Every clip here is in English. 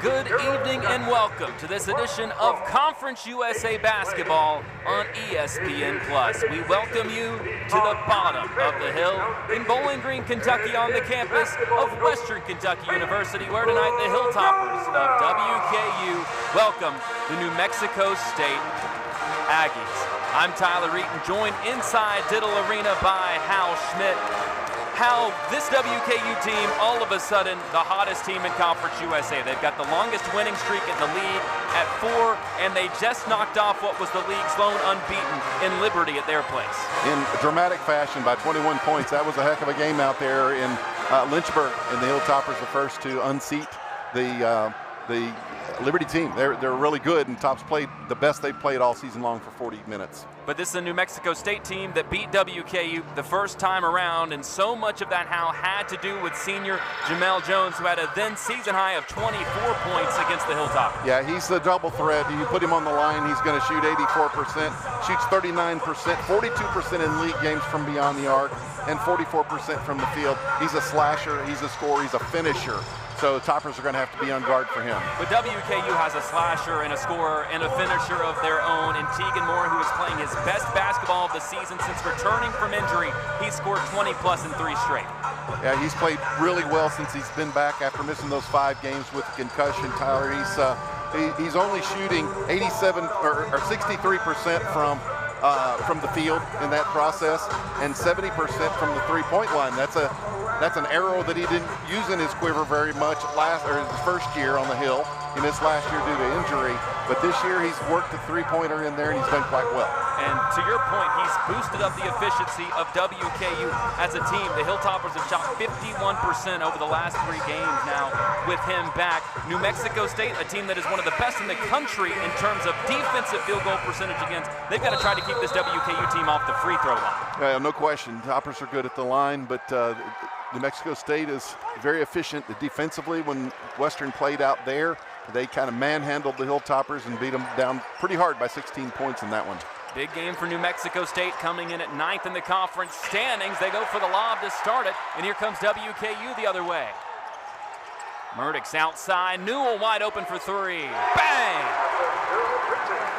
Good evening and welcome to this edition of Conference USA Basketball on ESPN+. We welcome you to the bottom of the hill in Bowling Green, Kentucky on the campus of Western Kentucky University, where tonight the Hilltoppers of WKU welcome the New Mexico State Aggies. I'm Tyler Eaton, joined inside Diddle Arena by Hal Schmidt. Hal, this WKU team, all of a sudden, the hottest team in Conference USA. They've got the longest winning streak in the league at 4, and they just knocked off what was the league's lone unbeaten in Liberty at their place. In dramatic fashion by 21 points. That was a heck of a game out there in Lynchburg, and the Hilltoppers the first to unseat the Liberty team. They're really good, and Tops played the best they've played all season long for 40 minutes. But this is a New Mexico State team that beat WKU the first time around, and so much of that, Hal, had to do with senior Jamel Jones, who had a then season high of 24 points against the Hilltoppers. Yeah, he's the double threat. You put him on the line, he's going to shoot 84%, shoots 39%, 42% in league games from beyond the arc, and 44% from the field. He's a slasher, he's a scorer, he's a finisher. So Toppers are going to have to be on guard for him. But WKU has a slasher and a scorer and a finisher of their own. And Tegan Moore, who is playing his best basketball of the season since returning from injury, he scored 20-plus in 3 straight. Yeah, he's played really well since he's been back after missing those 5 games with concussion, Tyler. He's only shooting 87 or 63% from the field in that process, and 70% from the three-point line. That's an arrow that he didn't use in his quiver very much his first year on the Hill. He missed last year due to injury, but this year he's worked a three-pointer in there and he's done quite well. And to your point, he's boosted up the efficiency of WKU as a team. The Hilltoppers have shot 51% over the last 3 games now with him back. New Mexico State, a team that is one of the best in the country in terms of defensive field goal percentage against. They've got to try to keep this WKU team off the free throw line. No question. Toppers are good at the line, but New Mexico State is very efficient defensively. When Western played out there, they kind of manhandled the Hilltoppers and beat them down pretty hard by 16 points in that one. Big game for New Mexico State, coming in at 9th in the conference standings. They go for the lob to start it, and here comes WKU the other way. Murdoch's outside, Newell wide open for 3. Bang!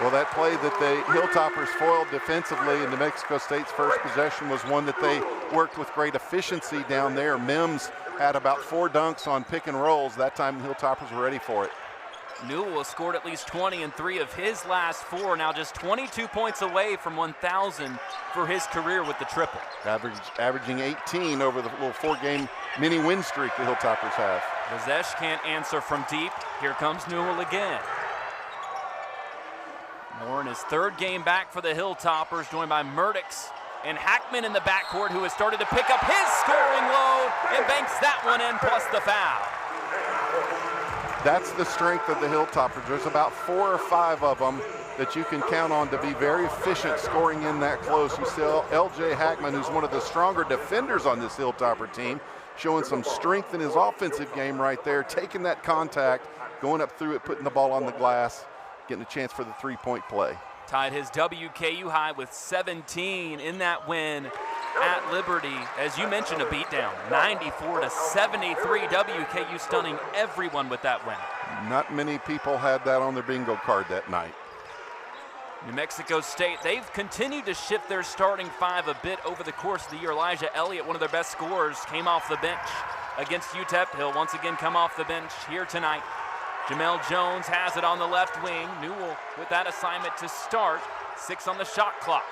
Well, that play that the Hilltoppers foiled defensively in New Mexico State's first possession was one that they worked with great efficiency down there. Mims had about 4 dunks on pick and rolls. That time the Hilltoppers were ready for it. Newell has scored at least 20 in 3 of his last 4, now just 22 points away from 1,000 for his career with the triple. Averaging 18 over the little 4-game mini win streak the Hilltoppers have. Razesh can't answer from deep. Here comes Newell again. Moore in his 3rd game back for the Hilltoppers, joined by Murdochs and Hackman in the backcourt, who has started to pick up his scoring load and banks that one in, plus the foul. That's the strength of the Hilltoppers. There's about 4 or 5 of them that you can count on to be very efficient scoring in that close. You see L.J. Hackman, who's one of the stronger defenders on this Hilltopper team, showing some strength in his offensive game right there, taking that contact, going up through it, putting the ball on the glass, getting a chance for the 3-point play. Tied his WKU high with 17 in that win at Liberty. As you mentioned, a beatdown, 94-73. WKU stunning everyone with that win. Not many people had that on their bingo card that night. New Mexico State, they've continued to shift their starting 5 a bit over the course of the year. Elijah Elliott, one of their best scorers, came off the bench against UTEP. He'll once again come off the bench here tonight. Jamel Jones has it on the left wing. Newell with that assignment to start. 6 on the shot clock.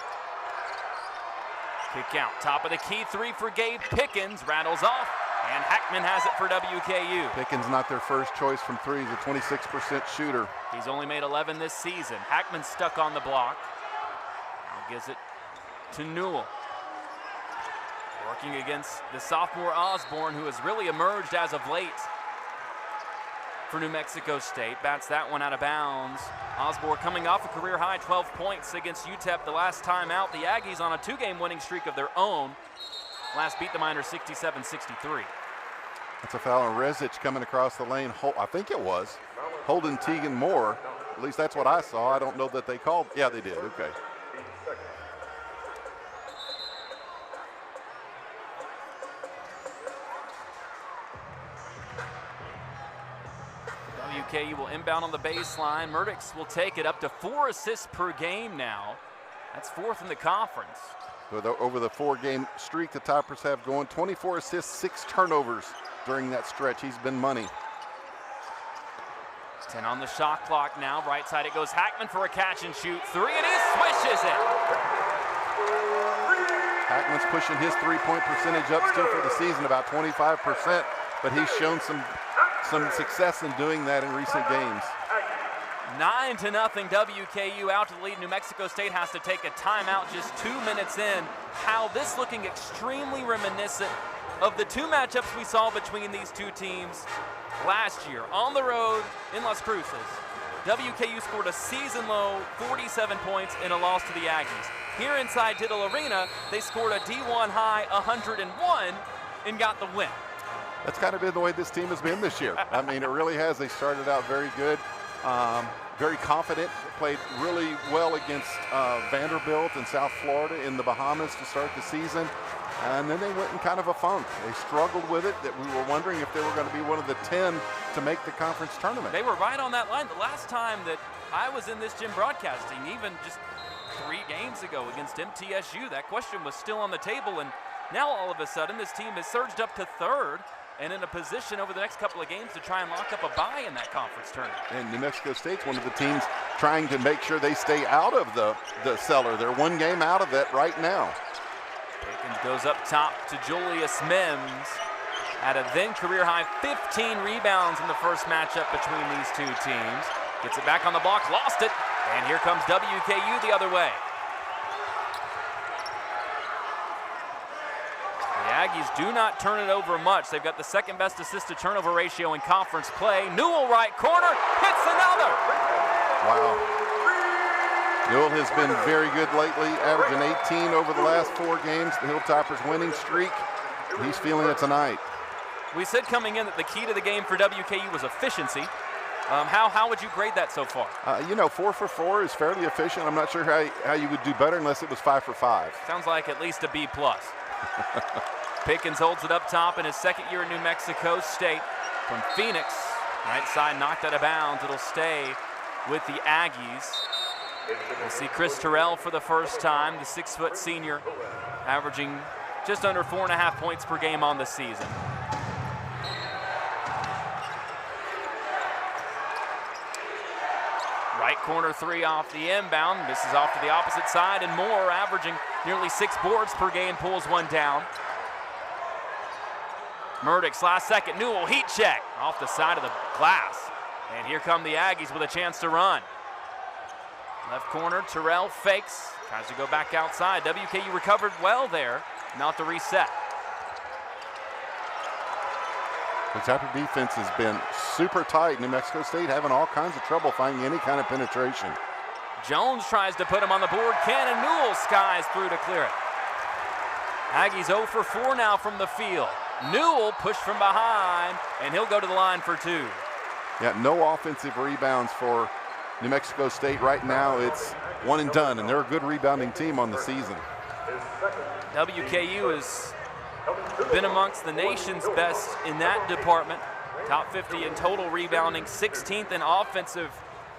Kick out, top of the key 3 for Gabe Pickens, rattles off, and Hackman has it for WKU. Pickens not their first choice from 3. He's a 26% shooter. He's only made 11 this season. Hackman stuck on the block. Now gives it to Newell. Working against the sophomore Osborne, who has really emerged as of late for New Mexico State. Bats that one out of bounds. Osborne coming off a career-high 12 points against UTEP the last time out. The Aggies on a 2-game winning streak of their own. Last beat the Miners 67-63. That's a foul on Rezic coming across the lane. I think it was holding Tegan Moore. At least that's what I saw. I don't know that they called. Yeah, they did. Okay. WKU will inbound on the baseline. Murdix will take it up to 4 assists per game now. That's 4th in the conference. Over the 4-game streak the Toppers have going, 24 assists, 6 turnovers during that stretch. He's been money. 10 on the shot clock now. Right side it goes. Hackman for a catch and shoot 3, and he swishes it. Hackman's pushing his 3-point percentage up still for the season, about 25%, but he's shown some success in doing that in recent games. 9-0 WKU out to the lead. New Mexico State has to take a timeout just 2 minutes in. How this looking extremely reminiscent of the 2 matchups we saw between these 2 teams last year on the road in Las Cruces. WKU scored a season-low 47 points in a loss to the Aggies. Here inside Diddle Arena, they scored a D1 high 101 and got the win. That's kind of been the way this team has been this year. I mean, it really has. They started out very good, very confident, played really well against Vanderbilt and South Florida in the Bahamas to start the season. And then they went in kind of a funk. They struggled with it, that we were wondering if they were going to be one of the 10 to make the conference tournament. They were right on that line. The last time that I was in this gym broadcasting, even just 3 games ago against MTSU, that question was still on the table. And now all of a sudden, this team has surged up to 3rd and in a position over the next couple of games to try and lock up a bye in that conference tournament. And New Mexico State's one of the teams trying to make sure they stay out of the cellar. They're 1 game out of it right now. Pickens goes up top to Julius Mims. Had a then career-high 15 rebounds in the first matchup between these 2 teams. Gets it back on the block, lost it, and here comes WKU the other way. The Aggies do not turn it over much. They've got the 2nd best assist-to-turnover ratio in conference play. Newell right corner, hits another. Wow. Newell has been very good lately, averaging 18 over the last 4 games. The Hilltoppers winning streak. He's feeling it tonight. We said coming in that the key to the game for WKU was efficiency. How would you grade that so far? 4 for 4 is fairly efficient. I'm not sure how you would do better unless it was 5 for 5. Sounds like at least a B+. Pickens holds it up top in his 2nd year in New Mexico State from Phoenix. Right side knocked out of bounds. It'll stay with the Aggies. We'll see Chris Terrell for the first time, the 6-foot senior, averaging just under 4.5 points per game on the season. Right corner 3 off the inbound. Misses off to the opposite side, and Moore, averaging nearly 6 boards per game, pulls 1 down. Murdix, last second, Newell, heat check off the side of the glass. And here come the Aggies with a chance to run. Left corner, Terrell fakes, tries to go back outside. WKU recovered well there, not to reset. The type of defense has been super tight. New Mexico State having all kinds of trouble finding any kind of penetration. Jones tries to put him on the board. Cannon Newell skies through to clear it. Aggies 0 for 4 now from the field. Newell pushed from behind, and he'll go to the line for 2. Yeah, no offensive rebounds for New Mexico State right now. It's 1 and done, and they're a good rebounding team on the season. WKU has been amongst the nation's best in that department. Top 50 in total rebounding, 16th in offensive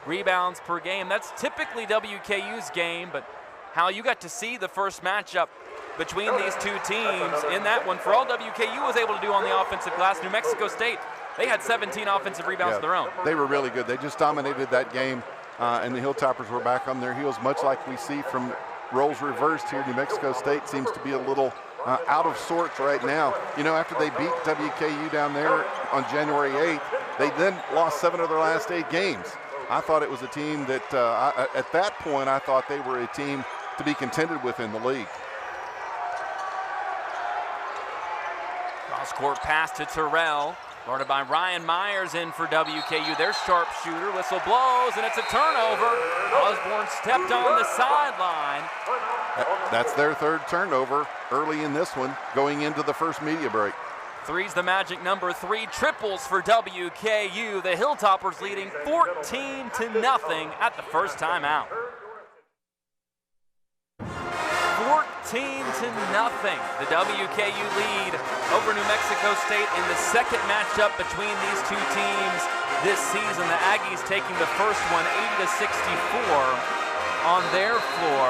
rebounds per game. That's typically WKU's game, but how you got to see the first matchup between these 2 teams in that one. For all WKU was able to do on the offensive glass, New Mexico State, they had 17 offensive rebounds of their own. They were really good. They just dominated that game, and the Hilltoppers were back on their heels, much like we see from roles reversed here. New Mexico State seems to be a little out of sorts right now. After they beat WKU down there on January 8th, they then lost 7 of their last 8 games. I thought it was a team that, at that point, I thought they were a team to be contended with in the league. Cross-court pass to Terrell, guarded by Ryan Myers in for WKU. Their sharpshooter, whistle blows, and it's a turnover. Osborne stepped on the sideline. That's their 3rd turnover early in this one, going into the first media break. 3's the magic number. 3 triples for WKU. The Hilltoppers leading 14-0 at the first timeout. 14-0. The WKU lead over New Mexico State in the 2nd matchup between these 2 teams this season. The Aggies taking the first one 80-64 on their floor.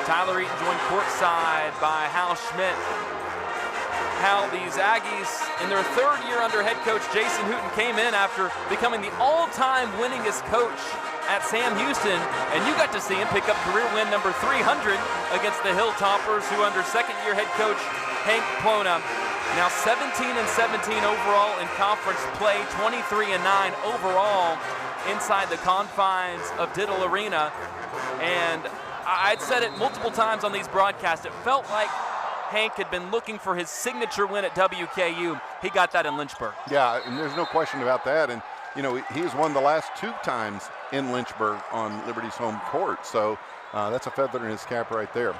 Tyler Eaton joined courtside by Hal Schmidt. Hal, these Aggies, in their third year under head coach Jason Hooten, came in after becoming the all-time winningest coach at Sam Houston, and you got to see him pick up career win number 300 against the Hilltoppers, who under second-year head coach Hank Plona, now 17-17 overall in conference play, 23-9 overall inside the confines of Diddle Arena. And I'd said it multiple times on these broadcasts, it felt like Hank had been looking for his signature win at WKU. He got that in Lynchburg. Yeah, and there's no question about that. And, you know, he has won the last 2 times in Lynchburg on Liberty's home court. So that's a feather in his cap right there.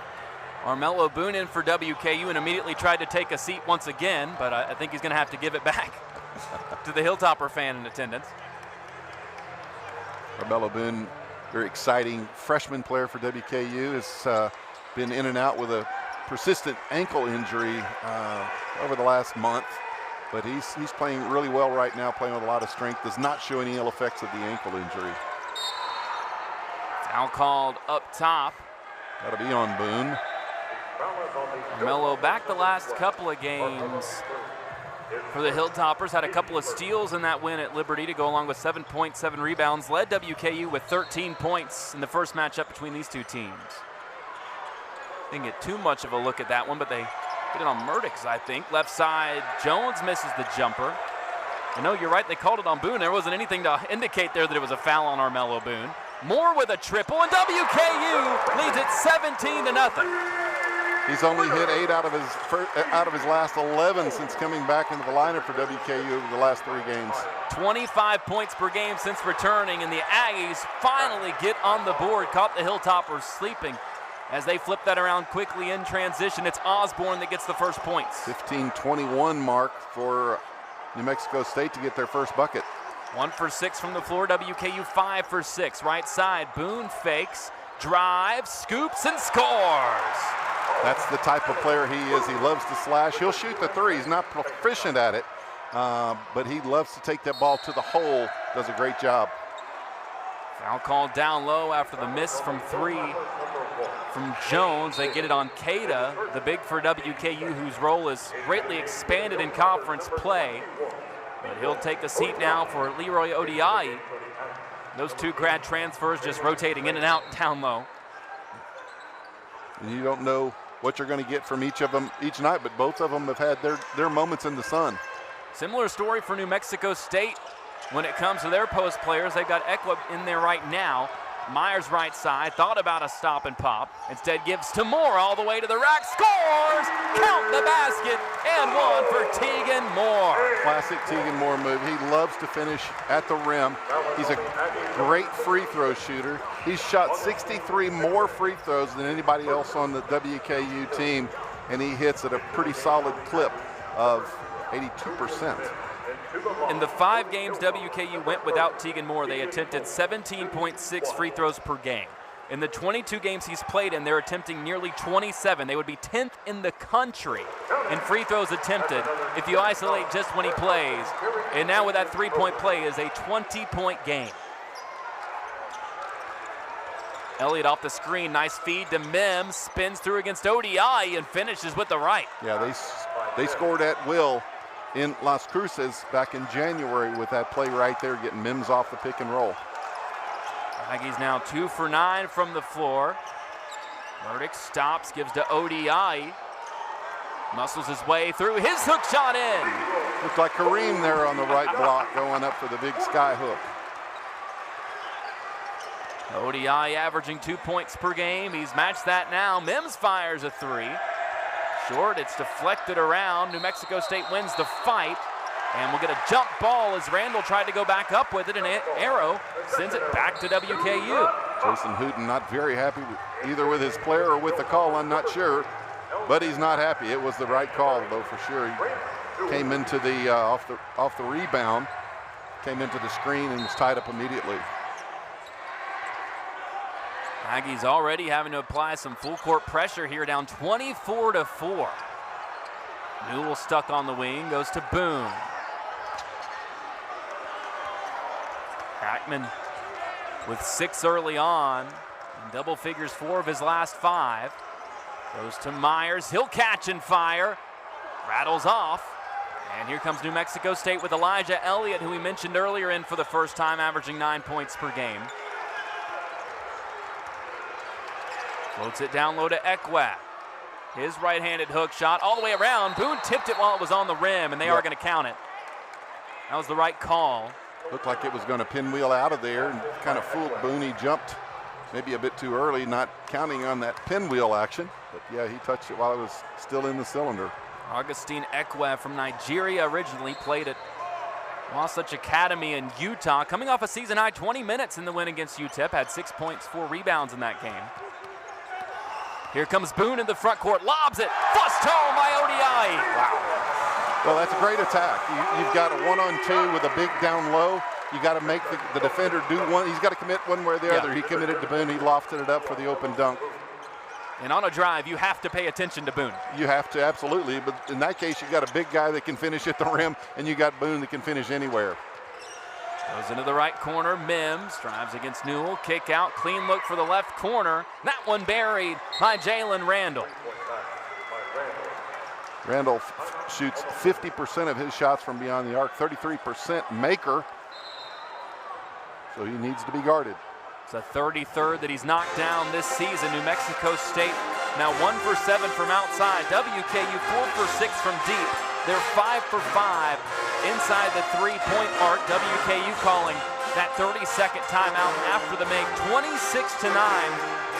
Armello Boone in for WKU and immediately tried to take a seat once again, but I think he's going to have to give it back to the Hilltopper fan in attendance. Armello Boone, very exciting freshman player for WKU, has been in and out with a persistent ankle injury over the last month, but he's playing really well right now, playing with a lot of strength, does not show any ill effects of the ankle injury. Foul called up top. That'll be on Boone. Armello back the last couple of games for the Hilltoppers, had a couple of steals in that win at Liberty to go along with 7 points, 7 rebounds, led WKU with 13 points in the first matchup between these two teams. Didn't get too much of a look at that one, but they get it on Murdix, I think. Left side, Jones misses the jumper. I know you're right, they called it on Boone. There wasn't anything to indicate there that it was a foul on Armello Boone. Moore with a triple, and WKU leads it 17-0. He's only hit 8 out of his last 11 since coming back into the lineup for WKU over the last 3 games. 25 points per game since returning, and the Aggies finally get on the board. Caught the Hilltoppers sleeping as they flip that around quickly in transition. It's Osborne that gets the first points. 15-21 mark for New Mexico State to get their first bucket. 1 for 6 from the floor. WKU 5 for 6. Right side, Boone fakes, drives, scoops, and scores. That's the type of player he is. He loves to slash. He'll shoot the 3. He's not proficient at it, but he loves to take that ball to the hole. Does a great job. Foul called down low after the miss from 3 from Jones. They get it on Cada, the big for WKU, whose role is greatly expanded in conference play. But he'll take a seat now for Leroy Odiaye. Those 2 grad transfers just rotating in and out down low. And you don't know what you're going to get from each of them each night, but both of them have had their moments in the sun. Similar story for New Mexico State when it comes to their post players. They've got Ekweb in there right now. Myers right side, thought about a stop and pop. Instead gives to Moore all the way to the rack, scores! Count the basket, and 1 for Tegan Moore. Classic Tegan Moore move. He loves to finish at the rim. He's a great free throw shooter. He's shot 63 more free throws than anybody else on the WKU team, and he hits at a pretty solid clip of 82%. In the 5 games WKU went without Tegan Moore, they attempted 17.6 free throws per game. In the 22 games he's played in, they're attempting nearly 27. They would be 10th in the country in free throws attempted if you isolate just when he plays. And now with that 3-point play is a 20-point game. Elliott off the screen, nice feed to Mims, spins through against Odiaye and finishes with the right. Yeah, they scored at will in Las Cruces back in January with that play right there, getting Mims off the pick and roll. Aggies now 2 for 9 from the floor. Murdix stops, gives to Odiaye. Muscles his way through, his hook shot in. Looked like Kareem there on the right block going up for the big sky hook. Odiaye averaging 2 points per game. He's matched that now. Mims fires a 3. Short, it's deflected around. New Mexico State wins the fight. And we'll get a jump ball as Randall tried to go back up with it, and Arrow sends it back to WKU. Jason Hooten not very happy either with his player or with the call, I'm not sure. But he's not happy. It was the right call, though, for sure. He came into the off the rebound, came into the screen and was tied up immediately. Aggies already having to apply some full court pressure here, down 24-4. Newell stuck on the wing, goes to Boone. Hackman with 6 early on, and double figures 4 of his last 5. Goes to Myers, he'll catch and fire, rattles off. And here comes New Mexico State with Elijah Elliott, who we mentioned earlier, in for the first time, averaging 9 points per game. Floats it down low to Ekwe. His right-handed hook shot all the way around. Boone tipped it while it was on the rim, and they are going to count it. That was the right call. Looked like it was going to pinwheel out of there and kind of fooled Boone. He jumped maybe a bit too early, not counting on that pinwheel action. But yeah, he touched it while it was still in the cylinder. Augustine Ekwe from Nigeria, originally played at Wasatch Academy in Utah. Coming off a season-high 20 minutes in the win against UTEP. Had 6 points, 4 rebounds in that game. Here comes Boone in the front court, lobs it, fussed home by Odiaye. Wow. Well, that's a great attack. You've got a 1-on-2 with a big down low. You got to make the defender do one. He's got to commit one way or the other. He committed to Boone. He lofted it up for the open dunk. And on a drive, you have to pay attention to Boone. You have to, absolutely. But in that case, you got a big guy that can finish at the rim, and you got Boone that can finish anywhere. Goes into the right corner, Mims drives against Newell, kick out, clean look for the left corner. That one buried by Jalen Randall. Randall shoots 50% of his shots from beyond the arc, 33% maker. So he needs to be guarded. It's a 33rd that he's knocked down this season. New Mexico State now 1 for 7 from outside. WKU 4 for 6 from deep. They're 5 for 5 inside the three-point arc. WKU calling that 30-second timeout after the make. 26-9.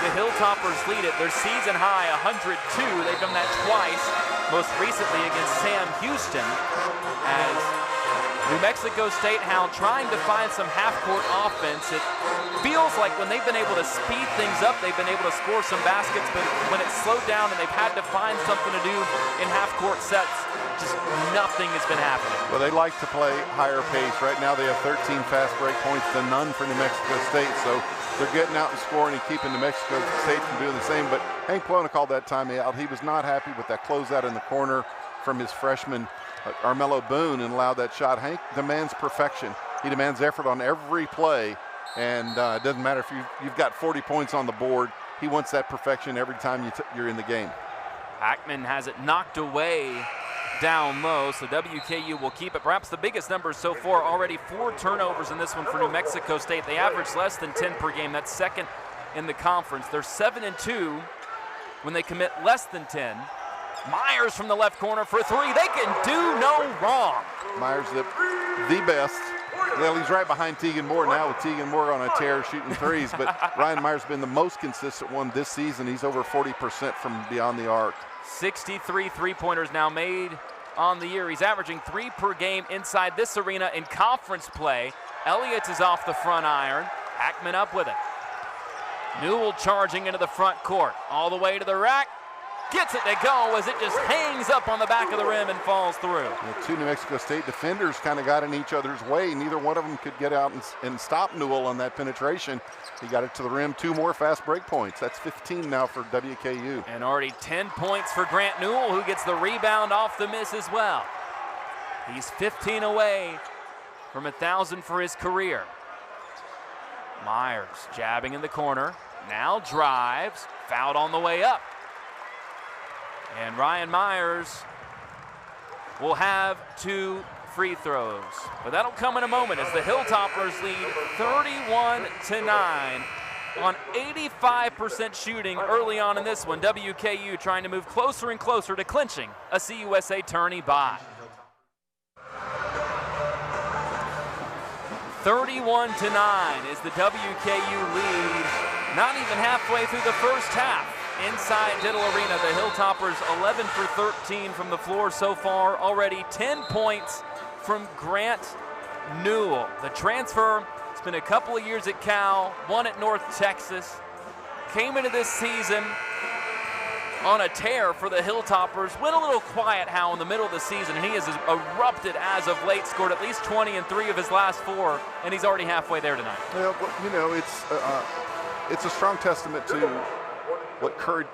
The Hilltoppers lead it. Their season high 102. They've done that twice, most recently against Sam Houston, as New Mexico State, Hal, trying to find some half-court offense. It feels like when they've been able to speed things up, they've been able to score some baskets, but when it's slowed down and they've had to find something to do in half-court sets, just nothing has been happening. Well, they like to play higher pace. Right now they have 13 fast break points to none for New Mexico State, so they're getting out and scoring and keeping New Mexico State from doing the same. But Hank Plona called that timeout. He was not happy with that closeout in the corner from his freshman Armello Boone, and allowed that shot. Hank demands perfection. He demands effort on every play, and it doesn't matter if you've got 40 points on the board. He wants that perfection every time you're in the game. Hackman has it knocked away down low, so WKU will keep it. Perhaps the biggest numbers so far already, 4 turnovers in this one for New Mexico State. They average less than 10 per game. That's second in the conference. They're 7-2 when they commit less than 10. Myers from the left corner for 3. They can do no wrong. Myers the best. Well, he's right behind Tegan Moore now, with Tegan Moore on a tear shooting threes, but Ryan Myers has been the most consistent one this season. He's over 40% from beyond the arc. 63 three-pointers now made on the year. He's averaging 3 per game inside this arena in conference play. Elliott is off the front iron. Hackman up with it. Newell charging into the front court. All the way to the rack. Gets it to go as it just hangs up on the back of the rim and falls through. The 2 New Mexico State defenders kind of got in each other's way. Neither one of them could get out and stop Newell on that penetration. He got it to the rim. 2 more fast break points. That's 15 now for WKU. And already 10 points for Grant Newell, who gets the rebound off the miss as well. He's 15 away from 1,000 for his career. Myers jabbing in the corner. Now drives. Fouled on the way up. And Ryan Myers will have 2 free throws. But that'll come in a moment as the Hilltoppers lead 31-9 on 85% shooting early on in this one. WKU trying to move closer and closer to clinching a CUSA tourney bye. 31-9 is the WKU lead. Not even halfway through the first half. Inside Diddle Arena, the Hilltoppers 11 for 13 from the floor so far. Already 10 points from Grant Newell. The transfer, spent a couple of years at Cal, 1 at North Texas. Came into this season on a tear for the Hilltoppers. Went a little quiet, How, in the middle of the season. He has erupted as of late, scored at least 20 in 3 of his last 4, and he's already halfway there tonight. Well, you know, it's a strong testament to what courage,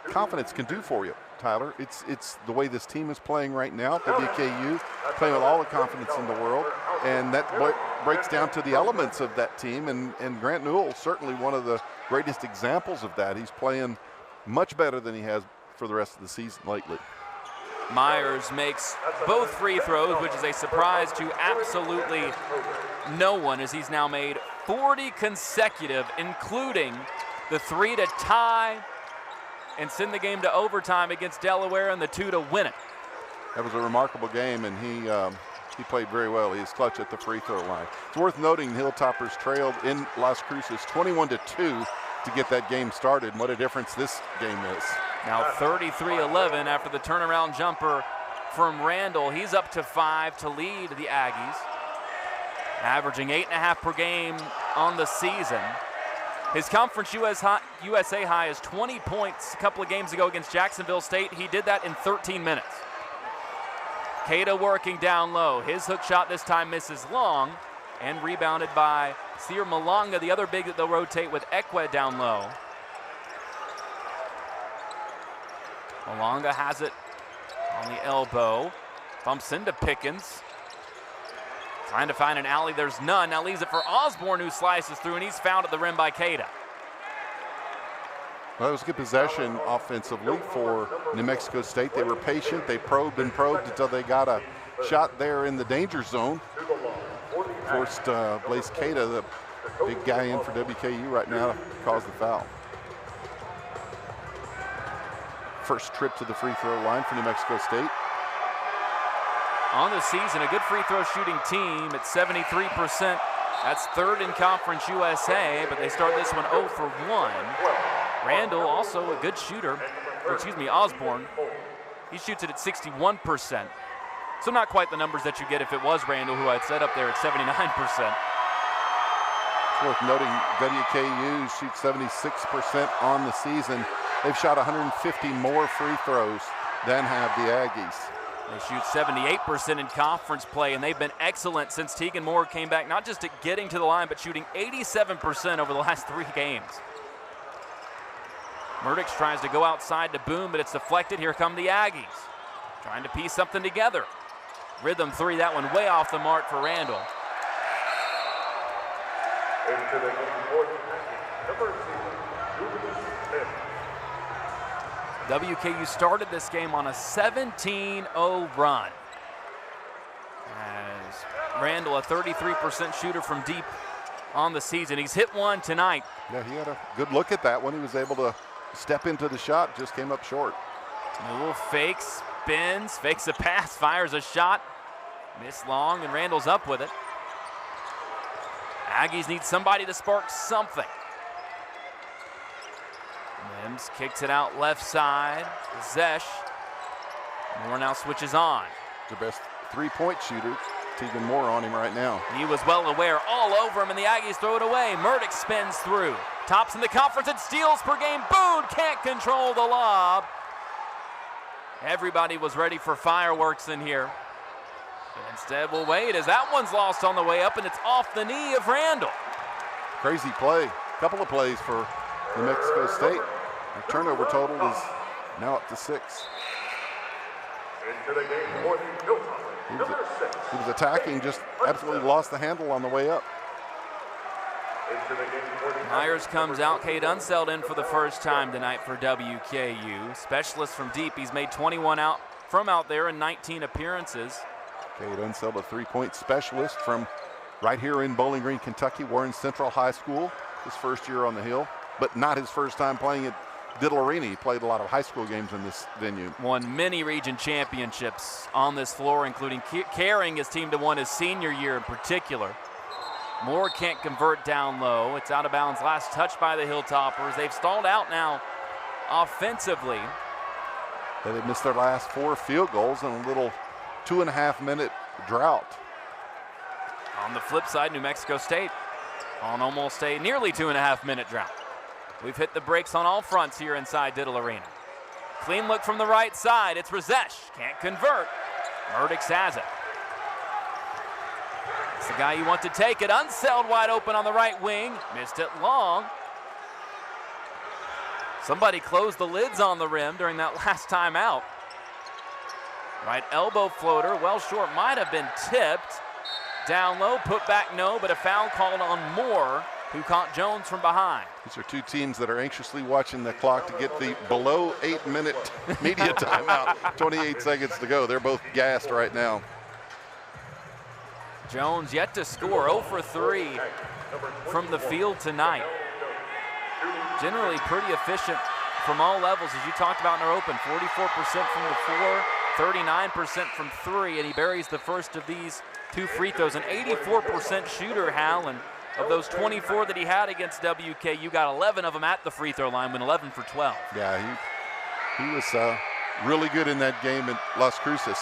confidence can do for you. Tyler. It's the way this team is playing right now. WKU playing with all the confidence in the world, and that breaks down to the elements of that team. And Grant Newell certainly one of the greatest examples of that. He's playing much better than he has for the rest of the season lately. Myers makes both free throws, which is a surprise to absolutely no one, as he's now made 40 consecutive, including the 3 to tie and send the game to overtime against Delaware and the 2 to win it. That was a remarkable game, and he played very well. He was clutch at the free throw line. It's worth noting Hilltoppers trailed in Las Cruces 21-2 to get that game started, and what a difference this game is. Now 33-11 after the turnaround jumper from Randall. He's up to 5 to lead the Aggies, averaging 8.5 per game on the season. His Conference USA high is 20 points a couple of games ago against Jacksonville State. He did that in 13 minutes. Keita working down low. His hook shot this time misses long and rebounded by Sear Malonga, the other big that they'll rotate with Ekwe down low. Malonga has it on the elbow. Bumps into Pickens. Trying to find an alley, there's none. Now leaves it for Osborne, who slices through, and he's fouled at the rim by Keita. Well, that was a good possession offensively for New Mexico State. They were patient. They probed and probed until they got a shot there in the danger zone. Forced Blaise Keita, the big guy in for WKU right now, to cause the foul. First trip to the free throw line for New Mexico State. On the season, a good free throw shooting team at 73%. That's third in Conference USA, but they start this one 0 for 1. Randall, also a good shooter, Osborne. He shoots it at 61%. So not quite the numbers that you get if it was Randall, who I'd set up there at 79%. It's worth noting WKU shoots 76% on the season. They've shot 150 more free throws than have the Aggies. They shoot 78% in conference play, and they've been excellent since Tegan Moore came back, not just at getting to the line, but shooting 87% over the last 3 games. Murdix tries to go outside to Boone, but it's deflected. Here come the Aggies, trying to piece something together. Rhythm 3, that one way off the mark for Randall. WKU started this game on a 17-0 run. As Randall, a 33% shooter from deep on the season. He's hit one tonight. Yeah, he had a good look at that when he was able to step into the shot, just came up short. Newell fakes, spins, fakes a pass, fires a shot. Missed long, and Randall's up with it. Aggies need somebody to spark something. Mims kicks it out left side. Zesh. Moore now switches on. The best three-point shooter. Tegan Moore on him right now. He was well aware, all over him, and the Aggies throw it away. Murdix spins through. Tops in the conference and steals per game. Boone can't control the lob. Everybody was ready for fireworks in here. But instead, we'll wait as that one's lost on the way up, and it's off the knee of Randall. Crazy play. Couple of plays for New Mexico State. The turnover total is now up to 6. He was attacking, just absolutely lost the handle on the way up. Myers comes out. Cade Unseld in for the first time tonight for WKU. Specialist from deep. He's made 21 from out there in 19 appearances. Cade Unseld, a three-point specialist from right here in Bowling Green, Kentucky, Warren Central High School. His first year on the Hill, but not his first time playing at Diddle Arena. He played a lot of high school games in this venue. Won many region championships on this floor, including carrying his team to one his senior year in particular. Moore can't convert down low. It's out of bounds. Last touch by the Hilltoppers. They've stalled out now offensively. They've missed their last 4 field goals in a little 2.5-minute drought. On the flip side, New Mexico State on almost a nearly 2.5-minute drought. We've hit the brakes on all fronts here inside Diddle Arena. Clean look from the right side. It's Razesh. Can't convert. Murdix has it. It's the guy you want to take it. Unseld wide open on the right wing. Missed it long. Somebody closed the lids on the rim during that last timeout. Right elbow floater, well short, might have been tipped. Down low, put back no, but a foul called on Moore, who caught Jones from behind. These are two teams that are anxiously watching the clock to get the below 8-minute media timeout. 28 seconds to go. They're both gassed right now. Jones yet to score, 0 for 3 from the field tonight. Generally pretty efficient from all levels, as you talked about in our open. 44% from the floor, 39% from 3, and he buries the first of these 2 free throws. An 84% shooter, Hal, and of those 24 that he had against WKU, got 11 of them at the free throw line, went 11 for 12. Yeah, he was really good in that game at Las Cruces.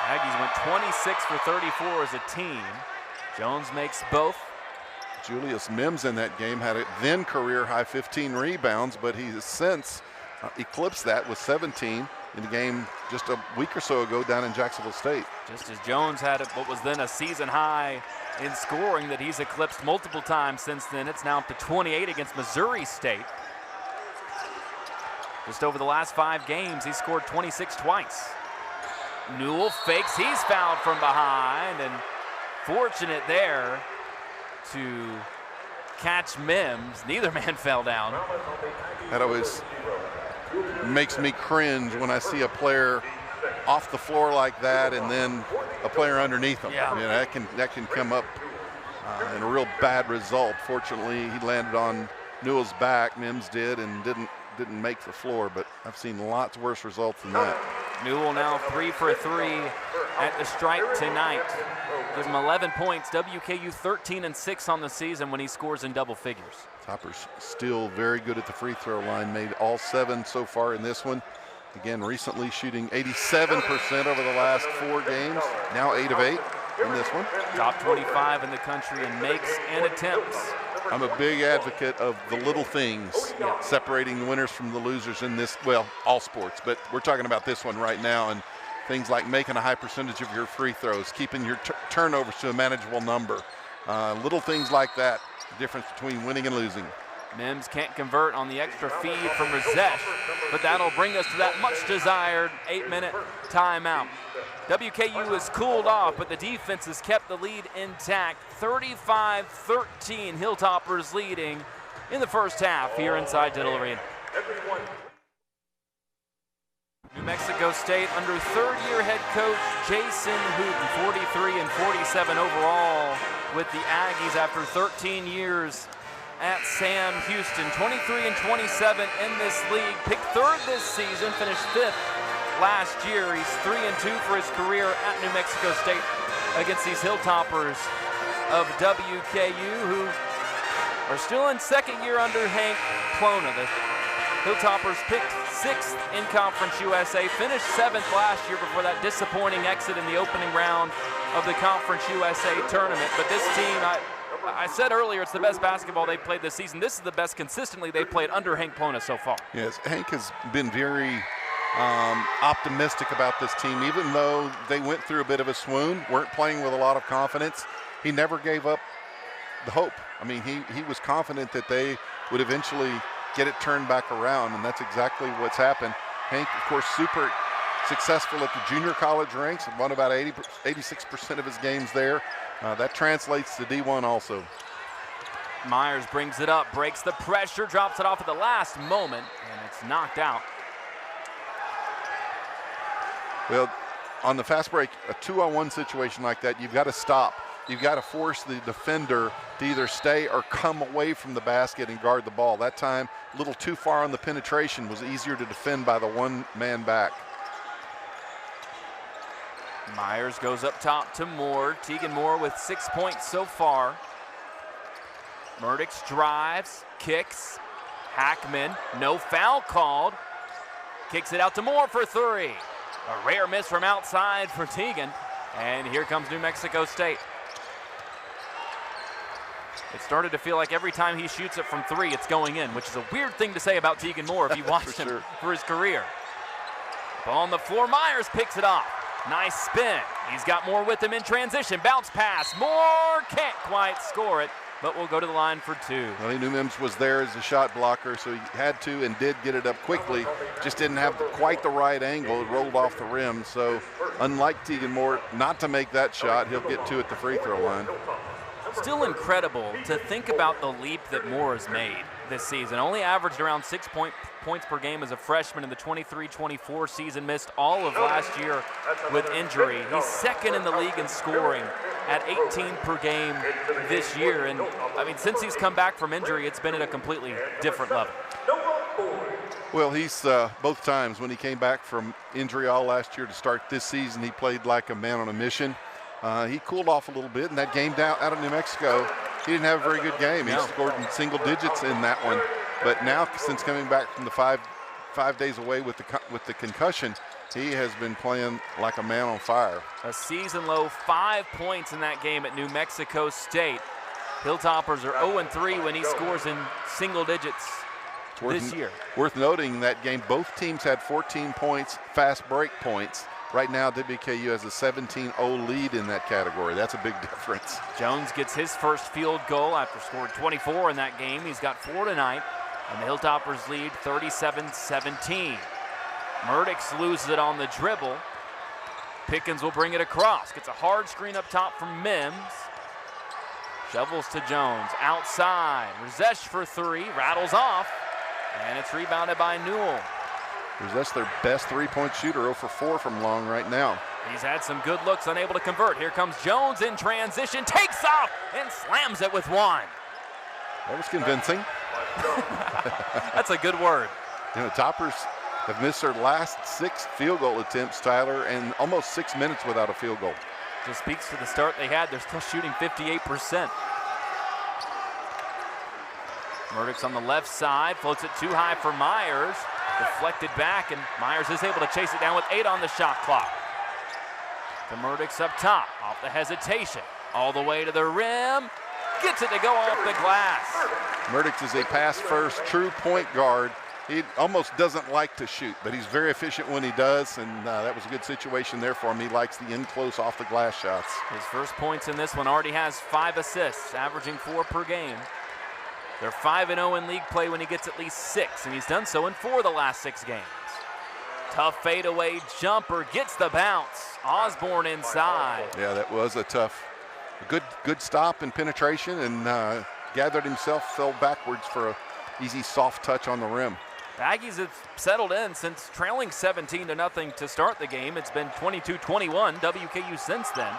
Aggies went 26 for 34 as a team. Jones makes both. Julius Mims in that game had a then career high 15 rebounds, but he has since eclipsed that with 17 in the game just a week or so ago down in Jacksonville State. Just as Jones had what was then a season high in scoring that he's eclipsed multiple times since then. It's now up to 28 against Missouri State. Just over the last 5 games, he scored 26 twice. Newell fakes, he's fouled from behind, and fortunate there to catch Mims. Neither man fell down. That always makes me cringe when I see a player off the floor like that and then a player underneath him. Yeah. I mean, that can come up in a real bad result. Fortunately, he landed on Newell's back. Mims did and didn't make the floor, but I've seen lots worse results than that. Newell now 3 for 3 at the stripe tonight. Gives him 11 points. WKU 13 and 6 on the season when he scores in double figures. Toppers still very good at the free throw line. Made all 7 so far in this one. Again, recently shooting 87% over the last 4 games. Now 8 of 8 in this one. Top 25 in the country and makes and attempts. I'm a big advocate of the little things, separating the winners from the losers in this, well, all sports, but we're talking about this one right now, and things like making a high percentage of your free throws, keeping your turnovers to a manageable number. Little things like that, the difference between winning and losing. Mims can't convert on the extra feed from Razesh, but that'll bring us to that much desired 8-minute timeout. WKU has cooled off, but the defense has kept the lead intact. 35-13, Hilltoppers leading in the first half here inside Diddle Arena. New Mexico State under third-year head coach Jason Hooten, 43 and 47 overall with the Aggies after 13 years at Sam Houston. 23 and 27 in this league, picked 3rd this season, finished 5th last year. He's 3 and 2 for his career at New Mexico State against these Hilltoppers of WKU, who are still in 2nd year under Hank Plona. The Hilltoppers picked 6th in Conference USA, finished 7th last year before that disappointing exit in the opening round of the Conference USA tournament. But this team, I said earlier, it's the best basketball they've played this season. This is the best consistently they've played under Hank Plona so far. Yes, Hank has been very optimistic about this team, even though they went through a bit of a swoon, weren't playing with a lot of confidence. He never gave up the hope. I mean, he was confident that they would eventually get it turned back around, and that's exactly what's happened. Hank, of course, super successful at the junior college ranks, and won about 86% of his games there. That translates to D1 also. Myers brings it up, breaks the pressure, drops it off at the last moment, and it's knocked out. Well, on the fast break, a 2-on-1 situation like that, you've got to stop. You've got to force the defender to either stay or come away from the basket and guard the ball. That time, a little too far on the penetration, was easier to defend by the one-man back. Myers goes up top to Moore. Tegan Moore with 6 points so far. Murdix drives, kicks. Hackman, no foul called. Kicks it out to Moore for 3. A rare miss from outside for Tegan. And here comes New Mexico State. It started to feel like every time he shoots it from 3, it's going in, which is a weird thing to say about Tegan Moore if you watched him for his career. Ball on the floor, Myers picks it off. Nice spin. He's got more with him in transition. Bounce pass. Moore can't quite score it. but will go to the line for 2. Well, he knew Mims was there as a shot blocker, so he had to and did get it up quickly. Just didn't have quite the right angle. It rolled off the rim. So unlike Tegan Moore not to make that shot, he'll get 2 at the free throw line. Still incredible to think about the leap that Moore has made this season. Only averaged around 6 points per game as a freshman in the 23-24 season. Missed all of last year with injury. He's second in the league in scoring at 18 per game this year. And, I mean, since he's come back from injury, it's been at a completely different level. Well, he's both times when he came back from injury all last year to start this season, he played like a man on a mission. He cooled off a little bit in that game down out of New Mexico. He didn't have a very good game. He scored in single digits in that one. But now, since coming back from the five days away with the concussion, he has been playing like a man on fire. A season low 5 points in that game at New Mexico State. Hilltoppers are 0-3 when he scores in single digits this year. Worth noting that game, both teams had 14 points, fast break points. Right now, WKU has a 17-0 lead in that category. That's a big difference. Jones gets his first field goal after scoring 24 in that game. He's got 4 tonight, and the Hilltoppers lead 37-17. Murdix loses it on the dribble. Pickens will bring it across. Gets a hard screen up top from Mims. Shovels to Jones. Outside. Rezesh for 3. Rattles off. And it's rebounded by Newell. That's their best three-point shooter, 0 for 4 from long right now. He's had some good looks, unable to convert. Here comes Jones in transition, takes off, and slams it with 1. That was convincing. That's a good word. You know, Toppers have missed their last 6 field goal attempts, Tyler, and almost 6 minutes without a field goal. Just speaks to the start they had. They're still shooting 58%. Murdix on the left side, floats it too high for Myers. Deflected back, and Myers is able to chase it down with 8 on the shot clock. To Murdix up top, off the hesitation, all the way to the rim. Gets it to go off the glass. Murdix is a pass-first, true point guard. He almost doesn't like to shoot, but he's very efficient when he does, and that was a good situation there for him. He likes the in-close, off-the-glass shots. His first points in this one, already has 5 assists, averaging 4 per game. They're 5-0 in league play when he gets at least 6, and he's done so in 4 of the last 6 games. Tough fadeaway jumper, gets the bounce. Osborne inside. Yeah, that was a tough, good stop and penetration, and gathered himself, fell backwards for an easy soft touch on the rim. Aggies have settled in since trailing 17-0 to start the game. It's been 22-21 WKU since then.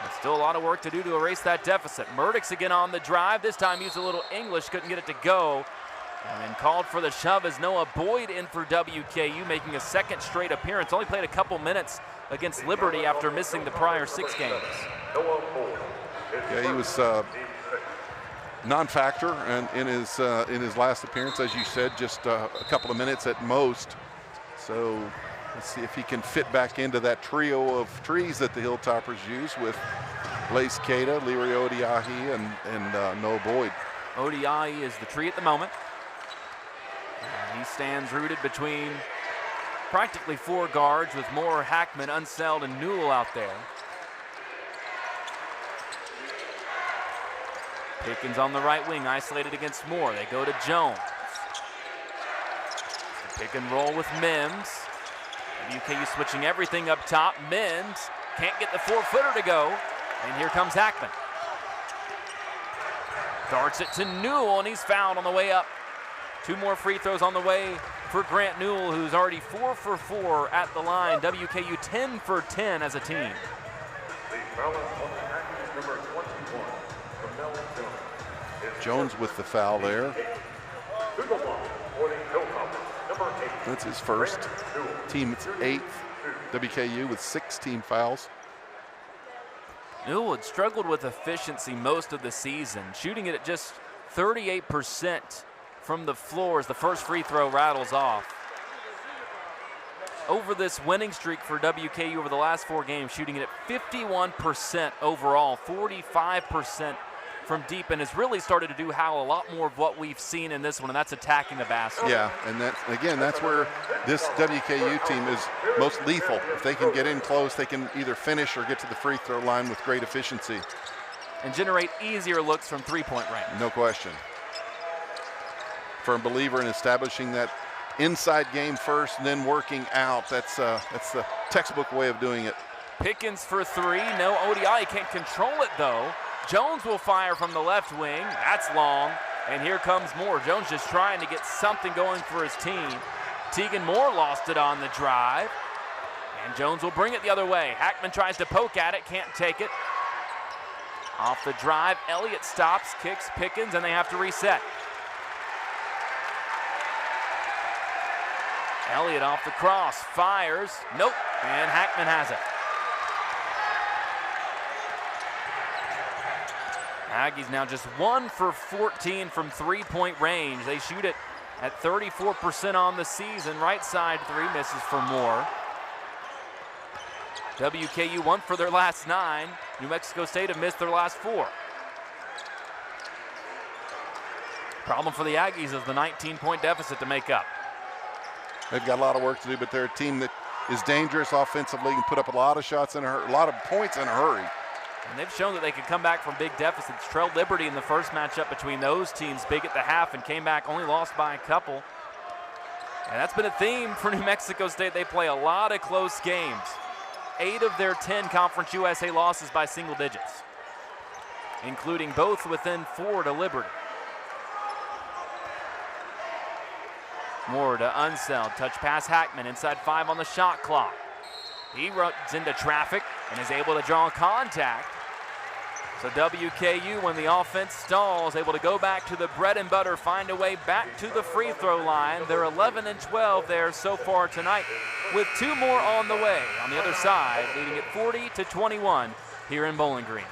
But still a lot of work to do to erase that deficit. Murdix again on the drive. This time used a little English, couldn't get it to go. And then called for the shove as Noah Boyd in for WKU, making a second straight appearance. Only played a couple minutes against Liberty after missing the prior 6 games. Yeah, he was non-factor in his last appearance, as you said, just a couple of minutes at most. So let's see if he can fit back into that trio of trees that the Hilltoppers use with Blaze Keita, Leary Odiahi, and Noah Boyd. Odiahi is the tree at the moment. And he stands rooted between practically 4 guards with Moore, Hackman, Unseld, and Newell out there. Pickens on the right wing, isolated against Moore. They go to Jones. Pick and roll with Mims. WKU switching everything up top. Mims can't get the 4-footer to go. And here comes Hackman. Darts it to Newell, and he's fouled on the way up. 2 more free throws on the way for Grant Newell, who's already 4 for 4 at the line. WKU 10 for 10 as a team. Jones with the foul there. That's his first. Team's 8th. WKU with 6 team fouls. Newell had struggled with efficiency most of the season, shooting it at just 38% from the floor as the first free throw rattles off. Over this winning streak for WKU over the last 4 games, shooting it at 51% overall, 45% from deep, and has really started to do a lot more of what we've seen in this one, and that's attacking the basket. Yeah, and that's where this WKU team is most lethal. If they can get in close, they can either finish or get to the free throw line with great efficiency. and generate easier looks from three-point range. No question. Firm believer in establishing that inside game first and then working out. That's the textbook way of doing it. Pickens for three. No ODI. He can't control it, though. Jones will fire from the left wing. That's long. And here comes Moore. Jones just trying to get something going for his team. Tegan Moore lost it on the drive. And Jones will bring it the other way. Hackman tries to poke at it. Can't take it. Off the drive, Elliott stops, kicks Pickens, and they have to reset. Elliott off the cross, fires. Nope. And Hackman has it. Aggies now just 1 for 14 from three-point range. They shoot it at 34% on the season. Right side three misses for Moore. WKU 1 for their last 9. New Mexico State have missed their last 4. Problem for the Aggies is the 19-point deficit to make up. They've got a lot of work to do, but they're a team that is dangerous offensively and put up a lot of shots in a lot of points in a hurry. And they've shown that they can come back from big deficits. Trailed Liberty in the first matchup between those teams, big at the half, and came back, only lost by a couple. And that's been a theme for New Mexico State. They play a lot of close games. 8 of their 10 Conference USA losses by single digits, including both within 4 to Liberty. Moore to Unseld, touch pass Hackman, inside 5 on the shot clock. He runs into traffic and is able to draw contact. So WKU, when the offense stalls, able to go back to the bread and butter, find a way back to the free throw line. They're 11 and 12 there so far tonight, with 2 more on the way on the other side, leading at 40-21 here in Bowling Green.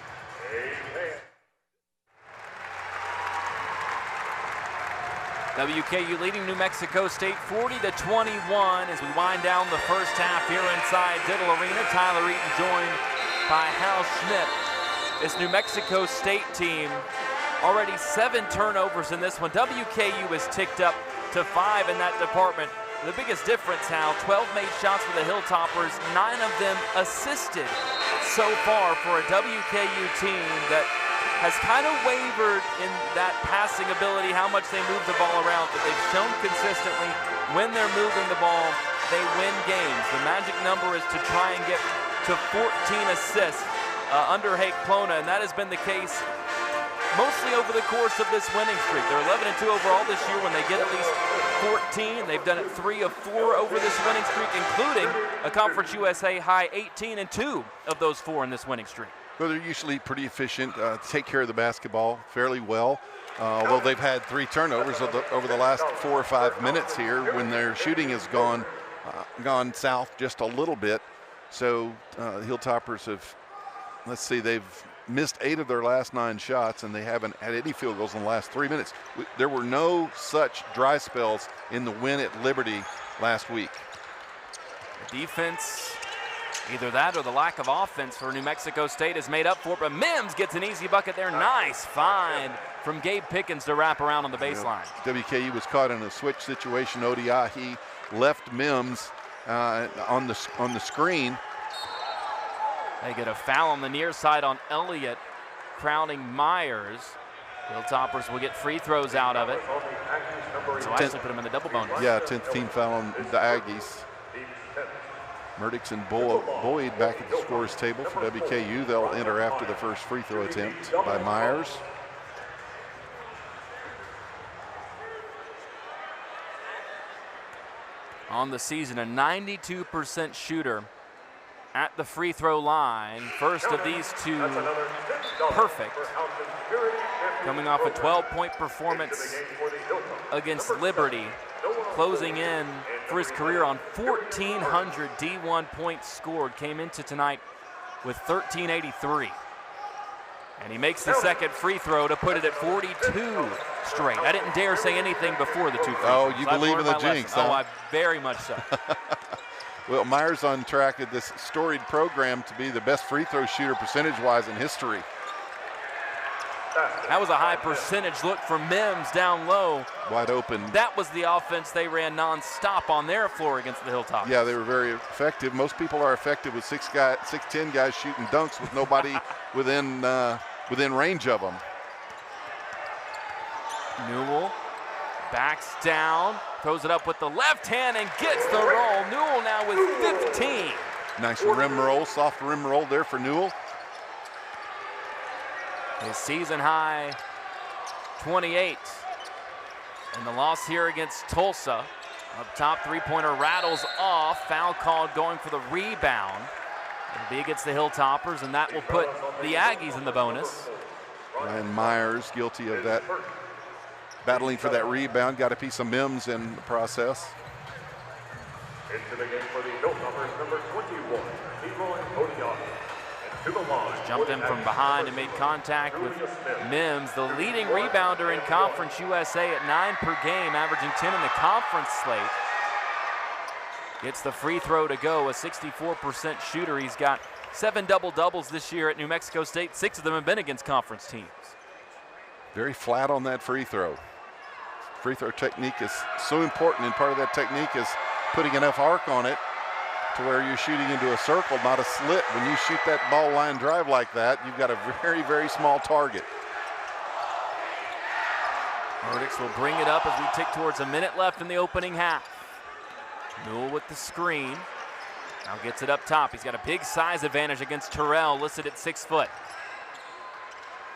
WKU leading New Mexico State 40-21 as we wind down the first half here inside Diddle Arena. Tyler Eaton joined by Hal Schmidt. This New Mexico State team, already 7 turnovers in this one. WKU has ticked up to 5 in that department. The biggest difference, Hal, 12 made shots for the Hilltoppers, 9 of them assisted so far for a WKU team that has kind of wavered in that passing ability, how much they move the ball around, but they've shown consistently when they're moving the ball, they win games. The magic number is to try and get to 14 assists under Hake Plona, and that has been the case mostly over the course of this winning streak. They're 11 and 2 overall this year when they get at least 14. They've done it 3 of 4 over this winning streak, including a Conference USA high 18 and 2 of those 4 in this winning streak. Well, they're usually pretty efficient, take care of the basketball fairly well. Although they've had 3 turnovers over the last 4 or 5 minutes here when their shooting has gone south just a little bit. So the Hilltoppers have, let's see, they've missed 8 of their last 9 shots, and they haven't had any field goals in the last 3 minutes. There were no such dry spells in the win at Liberty last week. The defense, either that or the lack of offense for New Mexico State is made up for it, but Mims gets an easy bucket there. Nice find from Gabe Pickens to wrap around on the baseline. WKU was caught in a switch situation. ODI, he left Mims on the screen. They get a foul on the near side on Elliott, crowning Myers. Hilltoppers will get free throws out of it. So I actually put him in the double bonus. Yeah, 10th team foul on the Aggies. Murdix and Boyd back at the scorer's table for WKU. They'll enter after the first free throw attempt by Myers. On the season, a 92% shooter at the free throw line. First of these 2 perfect. Coming off a 12-point performance against Liberty, closing in for his career on 1,400 D1 points scored. Came into tonight with 1,383. And he makes the second free throw to put it at 42 straight. I didn't dare say anything before the 2 free throws. Oh, you believe in the jinx, huh? Oh, I very much so. Well, Myers on track at this storied program to be the best free throw shooter percentage-wise in history. That was a high percentage look from Mims down low. Wide open. That was the offense they ran nonstop on their floor against the Hilltoppers. Yeah, they were very effective. Most people are effective with 6'10" guys shooting dunks with nobody within within range of them. Newell backs down, throws it up with the left hand and gets the roll. Newell now with 15. Nice rim roll, soft rim roll there for Newell. His season high 28. And the loss here against Tulsa. Up top, three-pointer rattles off. Foul called going for the rebound. It'll be against the Hilltoppers, and that will put the Aggies in the bonus. Ryan Myers guilty of that. Battling for that rebound, got a piece of Mims in the process. Into the game for the Hilltoppers, number 21, Leroy Odion. And to the line. Jumped in from behind and made contact with Mims, the leading rebounder in Conference USA at 9 per game, averaging 10 in the conference slate. Gets the free throw to go, a 64% shooter. He's got 7 double-doubles this year at New Mexico State. 6 of them have been against conference teams. Very flat on that free throw. Free throw technique is so important, and part of that technique is putting enough arc on it to where you're shooting into a circle, not a slit. When you shoot that ball line drive like that, you've got a very, very small target. Verdicks will bring it up as we tick towards a minute left in the opening half. Newell with the screen. Now gets it up top. He's got a big size advantage against Terrell, listed at 6 foot.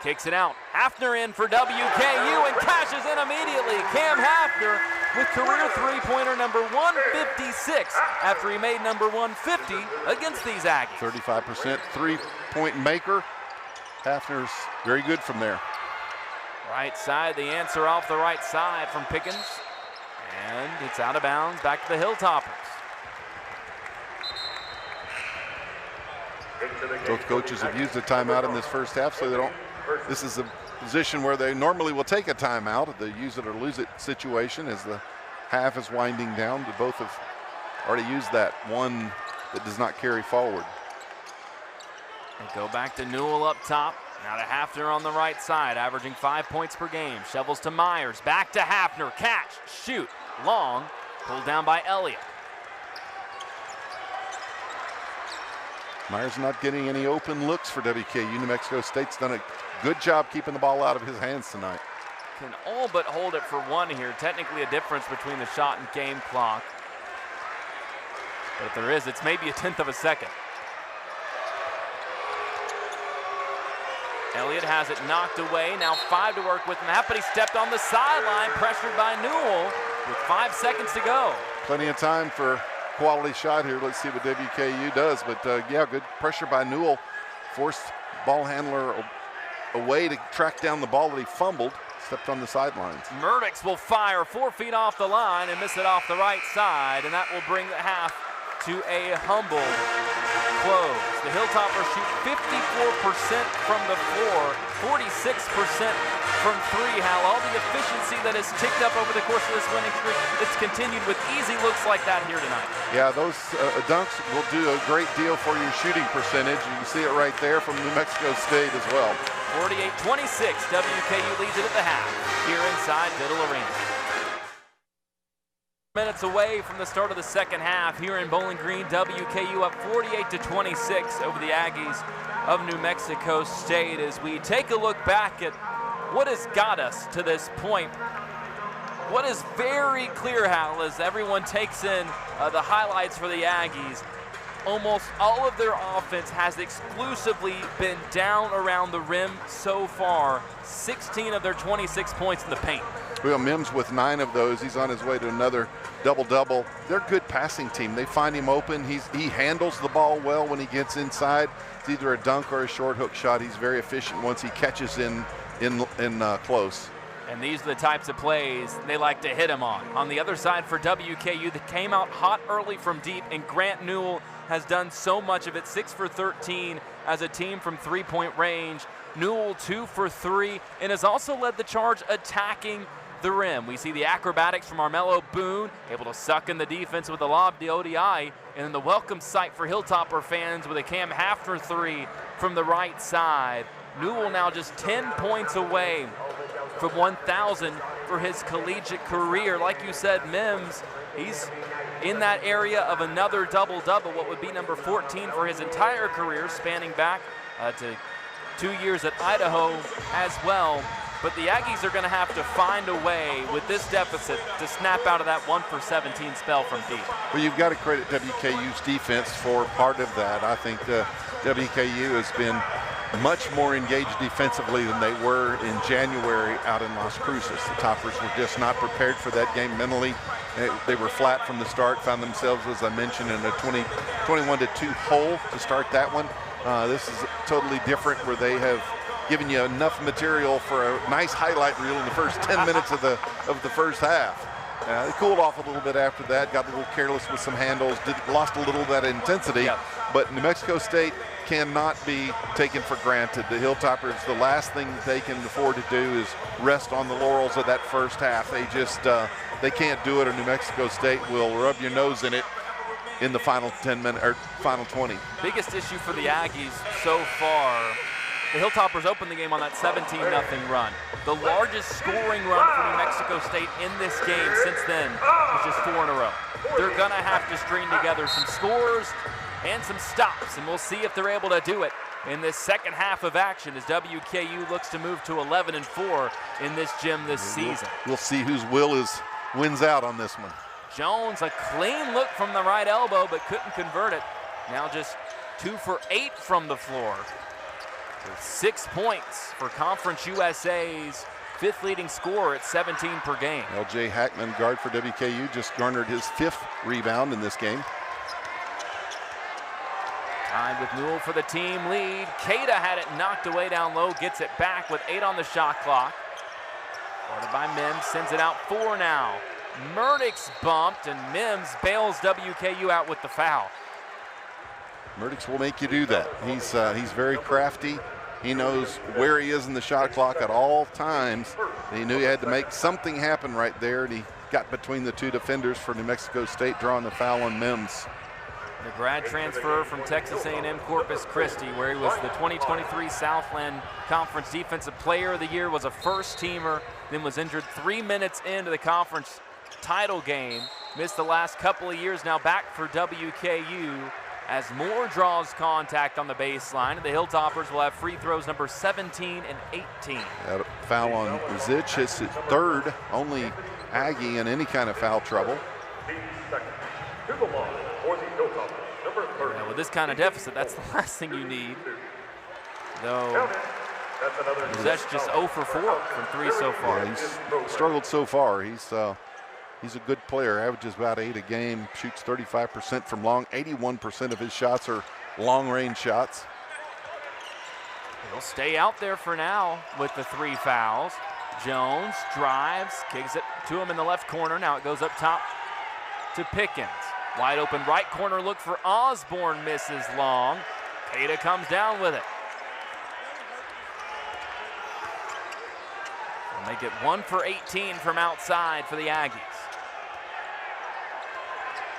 Kicks it out. Hafner in for WKU and cashes in immediately. Cam Hafner with career three-pointer number 156 after he made number 150 against these Aggies. 35% three-point maker. Hafner's very good from there. Right side, the answer off the right side from Pickens. And it's out of bounds, back to the Hilltoppers. Both coaches have used a timeout in this first half, so they don't. This is a position where they normally will take a timeout, the use it or lose it situation as the half is winding down. Both have already used that one that does not carry forward. And go back to Newell up top. Now to Hafner on the right side, averaging 5 points per game. Shovels to Myers, back to Hafner, catch, shoot, long, pulled down by Elliott. Myers not getting any open looks for WKU. New Mexico State's done a good job keeping the ball out of his hands tonight. Can all but hold it for one here. Technically a difference between the shot and game clock. But if there is, it's maybe a 1/10 of a second. Elliott has it knocked away. Now 5 to work with Matt, but he stepped on the sideline, pressured by Newell with 5 seconds to go. Plenty of time for quality shot here. Let's see what WKU does. But yeah, good pressure by Newell. Forced ball handler away to track down the ball that he fumbled. Stepped on the sidelines. Murdix will fire 4 feet off the line and miss it off the right side, and that will bring the half to a humble close. The Hilltoppers shoot 54% from the floor, 46% from 3. Hal, all the efficiency that has ticked up over the course of this winning streak, it's continued with easy looks like that here tonight. Yeah, those dunks will do a great deal for your shooting percentage. You can see it right there from New Mexico State as well. 48-26, WKU leads it at the half here inside Biddle Arena. Minutes away from the start of the second half here in Bowling Green. WKU up 48-26 over the Aggies of New Mexico State as we take a look back at what has got us to this point. What is very clear, Hal, as everyone takes in the highlights for the Aggies, almost all of their offense has exclusively been down around the rim so far. 16 of their 26 points in the paint. Well, Mims with 9 of those. He's on his way to another double-double. They're a good passing team. They find him open. He handles the ball well when he gets inside. It's either a dunk or a short hook shot. He's very efficient once he catches in close. And these are the types of plays they like to hit him on. On the other side for WKU, they came out hot early from deep, and Grant Newell has done so much of it. 6 for 13 as a team from three-point range. Newell 2 for 3, and has also led the charge attacking the rim. We see the acrobatics from Armello Boone, able to suck in the defense with a lob to ODI, and then the welcome sight for Hilltopper fans with a Cam Hafner 3 from the right side. Newell now just 10 points away from 1,000 for his collegiate career. Like you said, Mims, he's in that area of another double-double, what would be number 14 for his entire career, spanning back to 2 years at Idaho as well. But the Aggies are going to have to find a way with this deficit to snap out of that 1-for-17 spell from deep. Well, you've got to credit WKU's defense for part of that. I think WKU has been much more engaged defensively than they were in January out in Las Cruces. The Toppers were just not prepared for that game mentally. They were flat from the start, found themselves, as I mentioned, in a 21-2 hole to start that one. This is totally different, where they have given you enough material for a nice highlight reel in the first 10 minutes of the first half. They cooled off a little bit after that, got a little careless with some handles, lost a little of that intensity. Yep. But New Mexico State cannot be taken for granted. The Hilltoppers, the last thing they can afford to do is rest on the laurels of that first half. They just they can't do it, or New Mexico State will rub your nose in it in the final 10 minutes or final 20. Biggest issue for the Aggies so far, the Hilltoppers opened the game on that 17-0 run. The largest scoring run for New Mexico State in this game since then was just 4 in a row. They're gonna have to string together some scores and some stops, and we'll see if they're able to do it in this second half of action as WKU looks to move to 11-4 in this gym this season. We'll see whose wins out on this one. Jones, a clean look from the right elbow, but couldn't convert it. Now just 2 for 8 from the floor. 6 points for Conference USA's 5th leading scorer at 17 per game. L.J. Hackman, guard for WKU, just garnered his 5th rebound in this game. Tied with Newell for the team lead. Cada had it knocked away down low, gets it back with 8 on the shot clock. Guarded by Mims, sends it out 4 now. Murdick's bumped, and Mims bails WKU out with the foul. Murdick's will make you do that. He's very crafty. He knows where he is in the shot clock at all times. And he knew he had to make something happen right there, and he got between the 2 defenders for New Mexico State, drawing the foul on Mims. The grad transfer from Texas A&M Corpus Christi, where he was the 2023 Southland Conference Defensive Player of the Year, was a first-teamer, then was injured 3 minutes into the conference title game. Missed the last couple of years, now back for WKU as Moore draws contact on the baseline, and the Hilltoppers will have free throws number 17 and 18. That foul on Zitch. It's his 3rd, only Aggie in any kind of foul trouble. Yeah, with this kind of deficit, that's the last thing you need. Though Zitch just 0 for 4 from 3 so far. Yeah, he's struggled so far. He's a good player, averages about 8 a game, shoots 35% from long. 81% of his shots are long-range shots. He'll stay out there for now with the 3 fouls. Jones drives, kicks it to him in the left corner. Now it goes up top to Pickens. Wide open right corner look for Osborne, misses long. Cada comes down with it. They'll make it 1 for 18 from outside for the Aggies.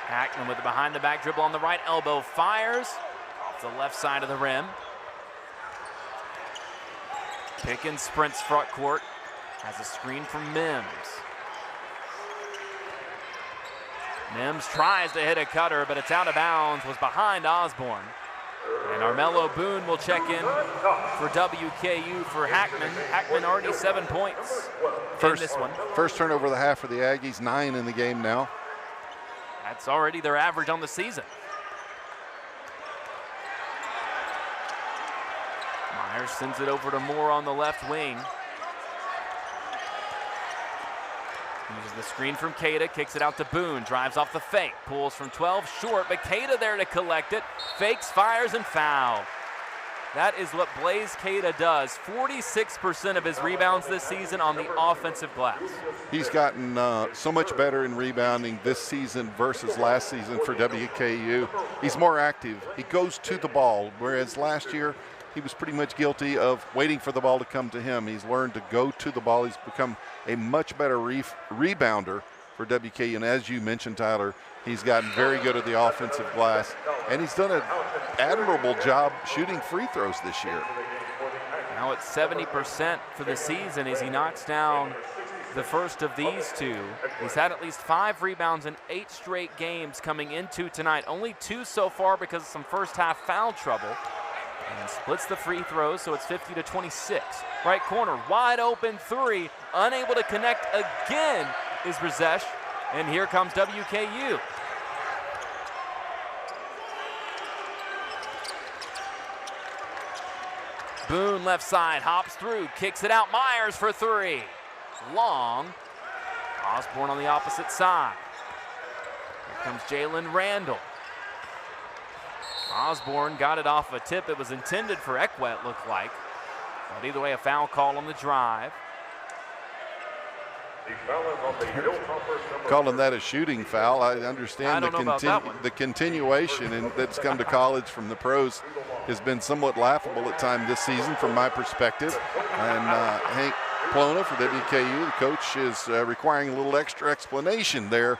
Hackman with the behind the back dribble on the right elbow, fires off the left side of the rim. Pickens sprints front court, has a screen from Mims. Mims tries to hit a cutter, but it's out of bounds, was behind Osborne. And Armello Boone will check in for WKU for Hackman. Hackman already 7 points in this one. First turnover of the half for the Aggies, 9 in the game now. That's already their average on the season. Myers sends it over to Moore on the left wing. Uses the screen from Cada, kicks it out to Boone, drives off the fake, pulls from 12 short, but Cada there to collect it, fakes, fires, and foul. That is what Blaze Cada does. 46% of his rebounds this season on the offensive glass. He's gotten so much better in rebounding this season versus last season for WKU. He's more active. He goes to the ball, whereas last year he was pretty much guilty of waiting for the ball to come to him. He's learned to go to the ball. He's become a much better rebounder for WKU. And as you mentioned, Tyler, he's gotten very good at the offensive glass. And he's done an admirable job shooting free throws this year. Now it's 70% for the season as he knocks down the first of these 2. He's had at least 5 rebounds in 8 straight games coming into tonight. Only 2 so far because of some first half foul trouble. And splits the free throws, so it's 50-26. Right corner, wide open three. Unable to connect again is Brzezinski. And here comes WKU. Boone left side, hops through, kicks it out. Myers for three. Long. Osborne on the opposite side. Here comes Jalen Randall. Osborne got it off a tip. It was intended for Ekwe, it looked like. But either way, a foul call on the drive. Calling that a shooting foul. I understand the continuation and that's come to college from the pros has been somewhat laughable at times this season from my perspective. And Hank Plona for WKU, the coach, is requiring a little extra explanation there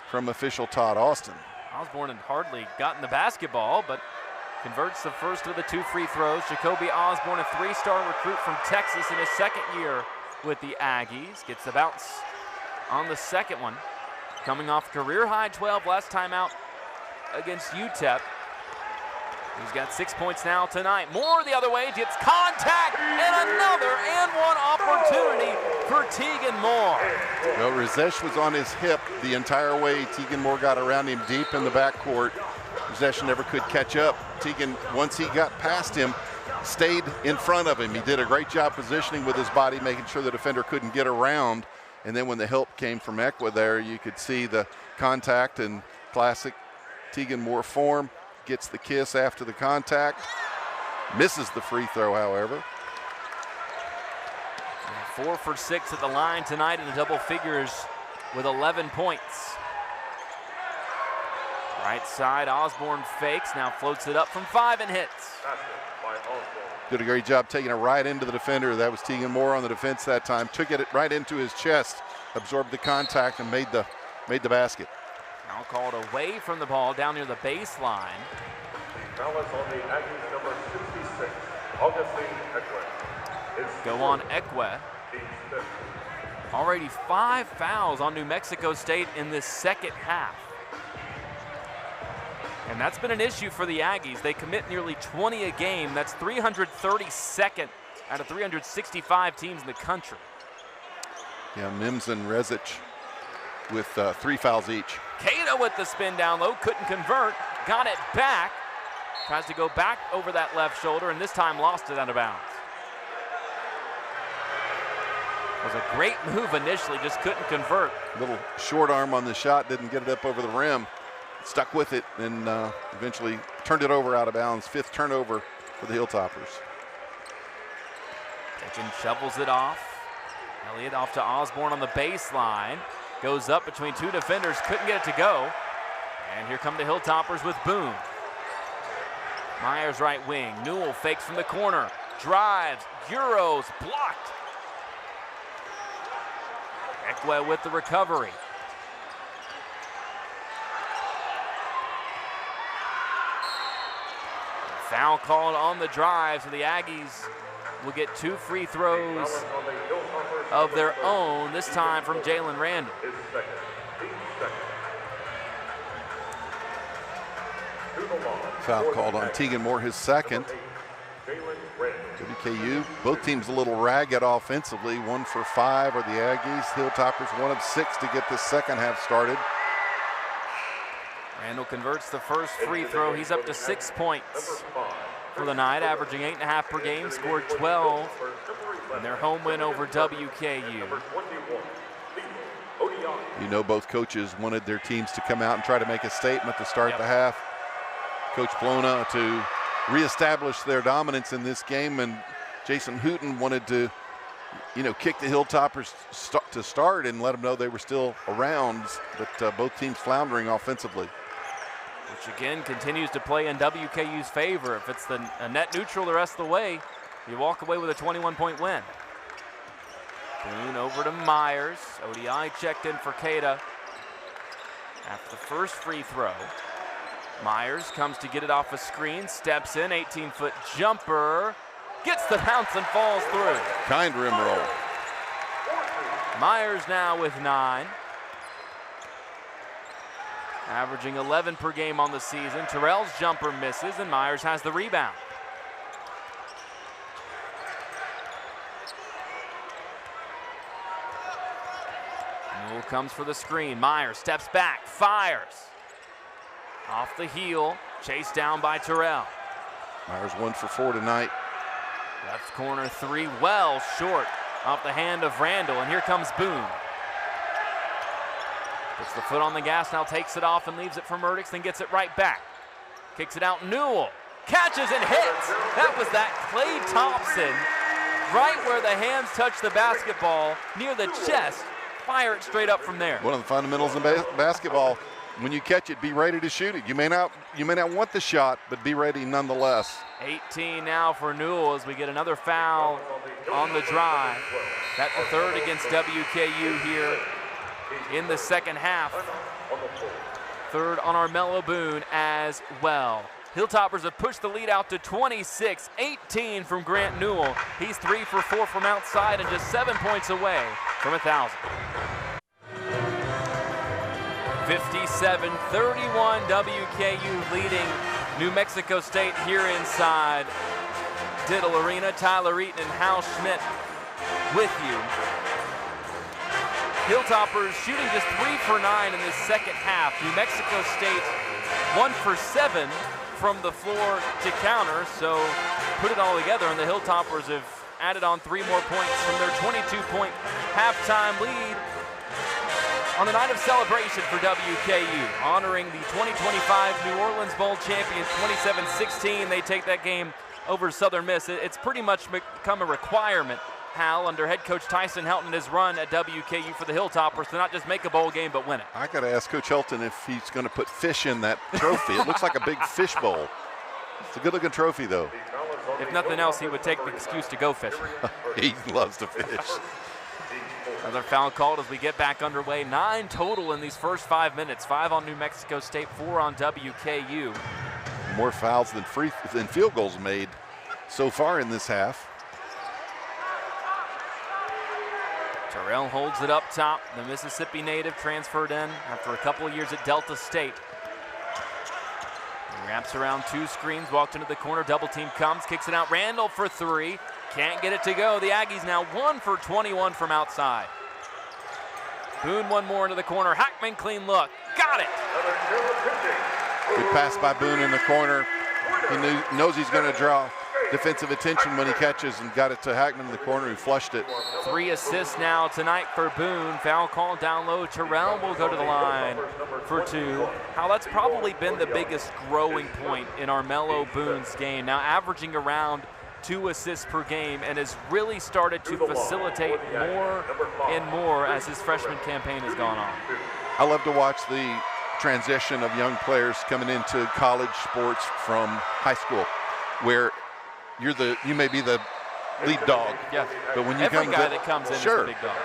from official Todd Austin. Osborne had hardly gotten the basketball, but converts the first of the two free throws. Jacoby Osborne, a three-star recruit from Texas in his second year with the Aggies, gets the bounce on the second one. Coming off career-high 12 last time out against UTEP. He's got 6 points now tonight. More the other way, gets contact, and another and one opportunity for Tegan Moore. Well, Brzezinski was on his hip the entire way. Tegan Moore got around him deep in the backcourt. Brzezinski never could catch up. Tegan, once he got past him, stayed in front of him. He did a great job positioning with his body, making sure the defender couldn't get around. And then when the help came from Ekwe there, you could see the contact in classic Tegan Moore form. Gets the kiss after the contact. Misses the free throw, however. 4 for 6 at the line tonight in the double figures with 11 points. Right side, Osborne fakes, now floats it up from 5 and hits. Did a great job taking it right into the defender. That was Tegan Moore on the defense that time. Took it right into his chest, absorbed the contact, and made the basket. Now called away from the ball down near the baseline. Foul is on the Aggies number 66, Augustine Ekwe. Go on Ekwe. Already 5 fouls on New Mexico State in this second half. And that's been an issue for the Aggies. They commit nearly 20 a game. That's 332nd out of 365 teams in the country. Yeah, Mims and Rezic with 3 fouls each. Cato with the spin down low, couldn't convert, got it back. Tries to go back over that left shoulder, and this time lost it out of bounds. It was a great move initially, just couldn't convert. Little short arm on the shot, didn't get it up over the rim. Stuck with it and eventually turned it over out of bounds. 5th turnover for the Hilltoppers. Kitchen shovels it off. Elliott off to Osborne on the baseline. Goes up between 2 defenders, couldn't get it to go. And here come the Hilltoppers with Boone. Myers right wing, Newell fakes from the corner. Drives, Euros, blocked. Ekwe with the recovery. Foul called on the drive, so the Aggies will get 2 free throws of their own, this time from Jalen Randall. Foul called on Tegan Moore, his second. WKU, both teams a little ragged offensively. 1 for 5 are the Aggies. Hilltoppers 1 of 6 to get the second half started. Randall converts the first free throw. He's up to 6 points for the night, averaging 8.5 per game, scored 12 in their home win over WKU. You know, both coaches wanted their teams to come out and try to make a statement to start the half. Coach Plona to reestablish their dominance in this game, and Jason Hooten wanted to, kick the Hilltoppers to start and let them know they were still around, but both teams floundering offensively. Which again continues to play in WKU's favor. If it's a net neutral the rest of the way, you walk away with a 21-point win. Boone over to Myers. ODI checked in for Keita after the first free throw. Myers comes to get it off a screen, steps in, 18-foot jumper, gets the bounce and falls through. Kind rim roll. Myers now with 9. Averaging 11 per game on the season. Terrell's jumper misses, and Myers has the rebound. Newell comes for the screen. Myers steps back, fires. Off the heel, chased down by Terrell. Myers 1 for 4 tonight. Left corner three, well short off the hand of Randall, and here comes Boone. Puts the foot on the gas, now takes it off and leaves it for Murdix, then gets it right back. Kicks it out, Newell catches and hits. That was that Clay Thompson, right where the hands touch the basketball, near the chest. Fire it straight up from there. One of the fundamentals in basketball, when you catch it, be ready to shoot it. You may not want the shot, but be ready nonetheless. 18 now for Newell as we get another foul on the drive. That's the third against WKU here in the second half. Third on Armello Boone as well. Hilltoppers have pushed the lead out to 26, 18 from Grant Newell. He's 3 for 4 from outside and just 7 points away from 1,000. 57-31, WKU leading New Mexico State here inside Diddle Arena. Tyler Eaton and Hal Schmidt with you. Hilltoppers shooting just 3 for 9 in this second half. New Mexico State 1 for 7 from the floor to counter, so put it all together, and the Hilltoppers have added on 3 more points from their 22-point halftime lead on a night of celebration for WKU, honoring the 2025 New Orleans Bowl champions 27-16. They take that game over Southern Miss. It's pretty much become a requirement, Hal, under head coach Tyson Helton and his run at WKU for the Hilltoppers to not just make a bowl game but win it. I got to ask Coach Helton if he's going to put fish in that trophy. It looks like a big fish bowl. It's a good-looking trophy, though. If nothing else, he would take the excuse to go fishing. He loves to fish. Another foul called as we get back underway. 9 total in these first 5 minutes. 5 on New Mexico State, 4 on WKU. More fouls than field goals made so far in this half. Terrell holds it up top. The Mississippi native transferred in after a couple of years at Delta State. He wraps around 2 screens, walked into the corner, double team comes, kicks it out. Randall for 3. Can't get it to go. The Aggies now 1 for 21 from outside. Boone 1 more into the corner. Hackman clean look. Got it. Good pass by Boone in the corner. He knows he's going to draw defensive attention when he catches, and got it to Hackman in the corner, who flushed it. 3 assists now tonight for Boone. Foul call down low. Terrell will go to the line for 2. How that's probably been the biggest growing point in Armello Boone's game. Now averaging around 2 assists per game, and has really started to facilitate more and more as his freshman campaign has gone on. I love to watch the transition of young players coming into college sports from high school, where you may be the lead dog. Yeah. But when you Every come guy to, that comes in sure, is the big dog.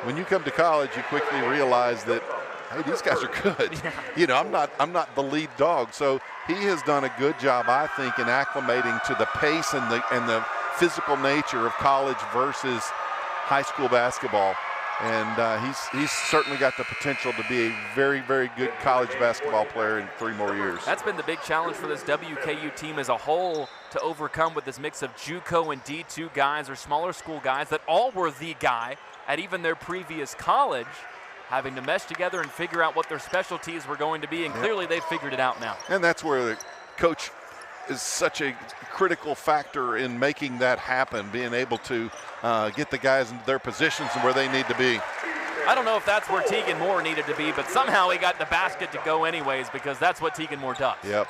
When you come to college, you quickly realize that, hey, these guys are good. Yeah. You know, I'm not the lead dog. So he has done a good job, I think, in acclimating to the pace and the physical nature of college versus high school basketball. And he's certainly got the potential to be a very, very good college basketball player in 3 more years. That's been the big challenge for this WKU team as a whole to overcome, with this mix of JUCO and D2 guys or smaller school guys that all were the guy at even their previous college, having to mesh together and figure out what their specialties were going to be, and clearly they've figured it out now. And that's where the coach is such a critical factor in making that happen, being able to get the guys in their positions and where they need to be. I don't know if that's where Tegan Moore needed to be, but somehow he got the basket to go anyways, because that's what Tegan Moore does. Yep.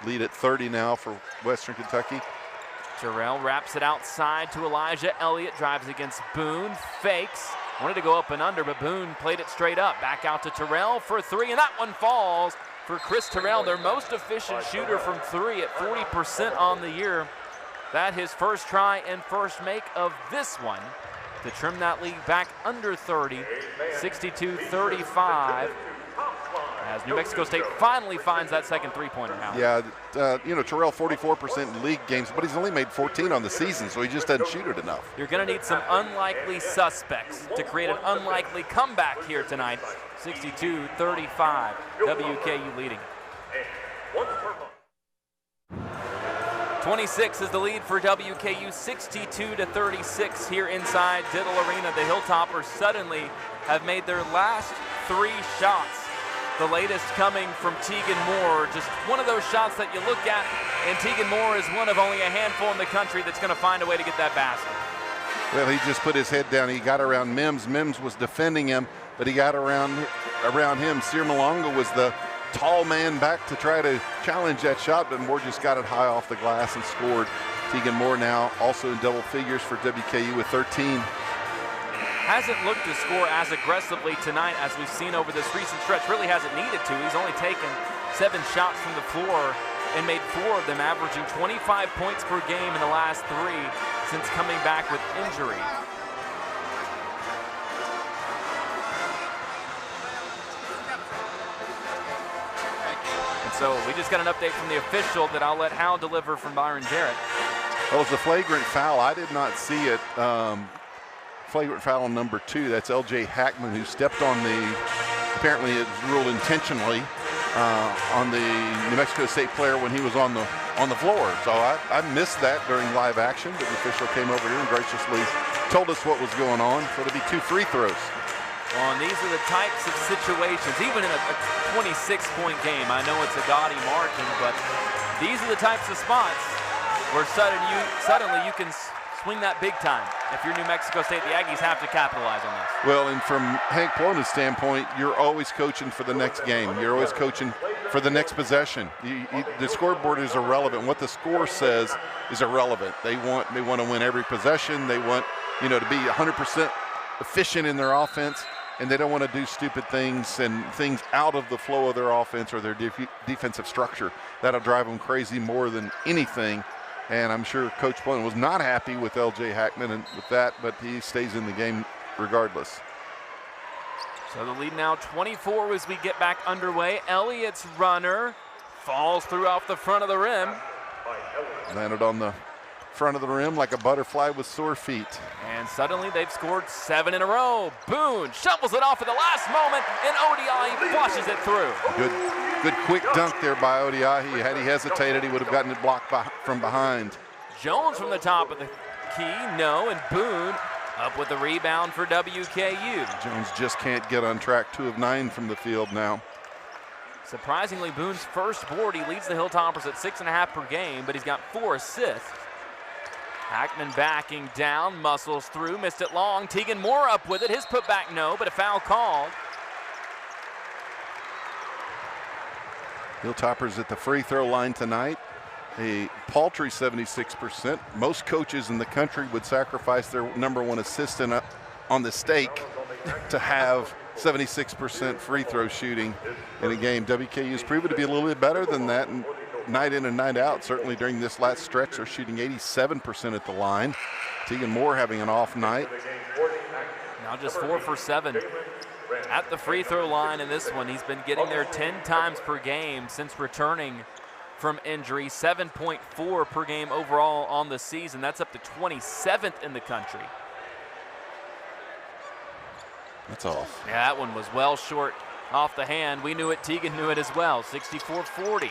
Lead at 30 now for Western Kentucky. Terrell wraps it outside to Elijah Elliott, drives against Boone, fakes, wanted to go up and under, but Boone played it straight up. Back out to Terrell for 3, and that one falls for Chris Terrell, their most efficient shooter from 3 at 40% on the year. That his first try and first make of this one to trim that lead back under 30, 62-35. As New Mexico State finally finds that second 3-pointer now. Yeah, you know, Terrell 44% in league games, but he's only made 14 on the season, so he just doesn't shoot it enough. You're going to need some unlikely suspects to create an unlikely comeback here tonight. 62-35, WKU leading. 26 is the lead for WKU, 62-36 here inside Diddle Arena. The Hilltoppers suddenly have made their last 3 shots. The latest coming from Tegan Moore, just one of those shots that you look at, and Tegan Moore is one of only a handful in the country that's going to find a way to get that basket. Well, he just put his head down. He got around Mims. Mims was defending him, but he got around him. Sear Malonga was the tall man back to try to challenge that shot, but Moore just got it high off the glass and scored. Tegan Moore now also in double figures for WKU with 13. Hasn't looked to score as aggressively tonight as we've seen over this recent stretch. Really hasn't needed to. He's only taken 7 shots from the floor and made 4 of them, averaging 25 points per game in the last 3 since coming back with injury. And so we just got an update from the official that I'll let Hal deliver from Byron Jarrett. Well, it's a flagrant foul. I did not see it. Flagrant foul on number 2. That's LJ Hackman, who stepped on apparently it was ruled intentionally, on the New Mexico State player when he was on the floor. So I missed that during live action, but the official came over here and graciously told us what was going on. So it'll be 2 free throws. Well, and these are the types of situations, even in a 26-point game. I know it's a gaudy margin, but these are the types of spots where suddenly you can swing that big time. If you're New Mexico State, the Aggies have to capitalize on this. Well, and from Hank Plona's standpoint, you're always coaching for the next game. You're always coaching for the next possession. The scoreboard is irrelevant. What the score says is irrelevant. They want to win every possession. They want, to be 100% efficient in their offense, and they don't want to do stupid things and things out of the flow of their offense or their defensive structure. That'll drive them crazy more than anything. And I'm sure Coach Plone was not happy with LJ Hackman and with that, but he stays in the game regardless. So the lead now 24 as we get back underway. Elliott's runner falls through off the front of the rim. Landed on the front of the rim like a butterfly with sore feet. And suddenly they've scored 7 in a row. Boone shovels it off at the last moment, and ODI flushes it through. Good quick dunk there by ODI. Had he hesitated, he would have gotten it blocked from behind. Jones from the top of the key, no, and Boone up with the rebound for WKU. Jones just can't get on track. 2 of 9 from the field now. Surprisingly, Boone's first board, he leads the Hilltoppers at 6.5 per game, but he's got 4 assists. Hackman backing down, muscles through, missed it long. Tegan Moore up with it, his putback no, but a foul called. Hilltoppers at the free throw line tonight, a paltry 76%. Most coaches in the country would sacrifice their number 1 assistant on the stake to have 76% free throw shooting in a game. WKU's proven to be a little bit better than that, and night in and night out. Certainly during this last stretch, they're shooting 87% at the line. Tegan Moore having an off night. Now just 4 for 7 at the free throw line in this one. He's been getting there 10 times per game since returning from injury. 7.4 per game overall on the season. That's up to 27th in the country. That's off. Yeah, that one was well short off the hand. We knew it, Tegan knew it as well. 64-40.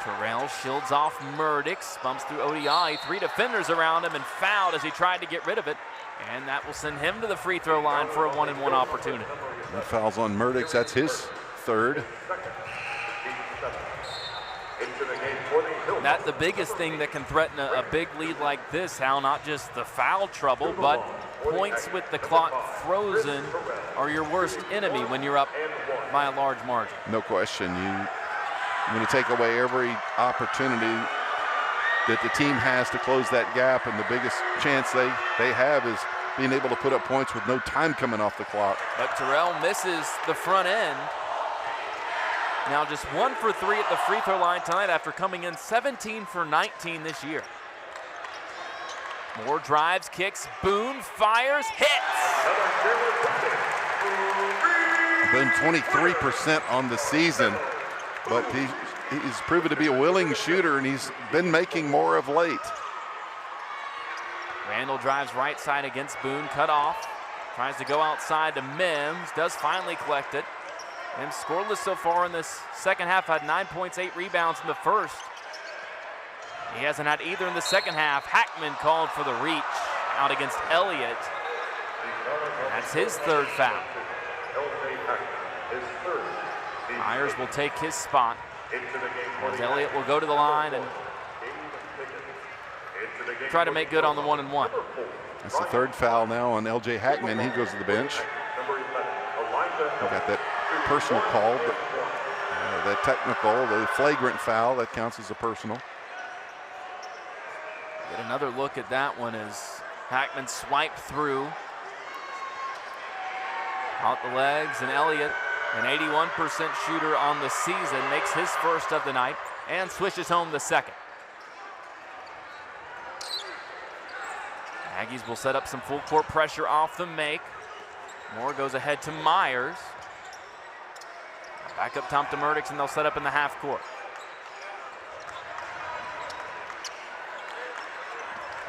Terrell shields off Murdix, bumps through ODI, 3 defenders around him, and fouled as he tried to get rid of it. And that will send him to the free throw line for a 1-and-1 opportunity. That foul's on Murdix. That's his 3rd. That's the biggest thing that can threaten a big lead like this, Hal, not just the foul trouble, but points with the clock frozen are your worst enemy when you're up by a large margin. No question. I'm going to take away every opportunity that the team has to close that gap, and the biggest chance they have is being able to put up points with no time coming off the clock. But Terrell misses the front end. Now just 1 for 3 at the free throw line tonight after coming in 17 for 19 this year. Moore drives, kicks, Boone fires, hits! Been 23% on the season, but he's proven to be a willing shooter, and he's been making more of late. Randall drives right side against Boone, cut off. Tries to go outside to Mims, does finally collect it. Mims scoreless so far in this second half, had 9 points, 8 rebounds in the first. He hasn't had either in the second half. Hackman called for the reach out against Elliott. That's his third foul. Myers will take his spot as Elliott will go to the line and try to make good on the 1-and-1. That's the third foul now on L.J. Hackman. He goes to the bench. We got that personal call, but that technical, the flagrant foul, that counts as a personal. Get another look at that one as Hackman swiped through. Out the legs, and Elliott, an 81% shooter on the season, makes his first of the night and swishes home the second. Aggies will set up some full court pressure off the make. Moore goes ahead to Myers. Back up top to Murdix, and they'll set up in the half court.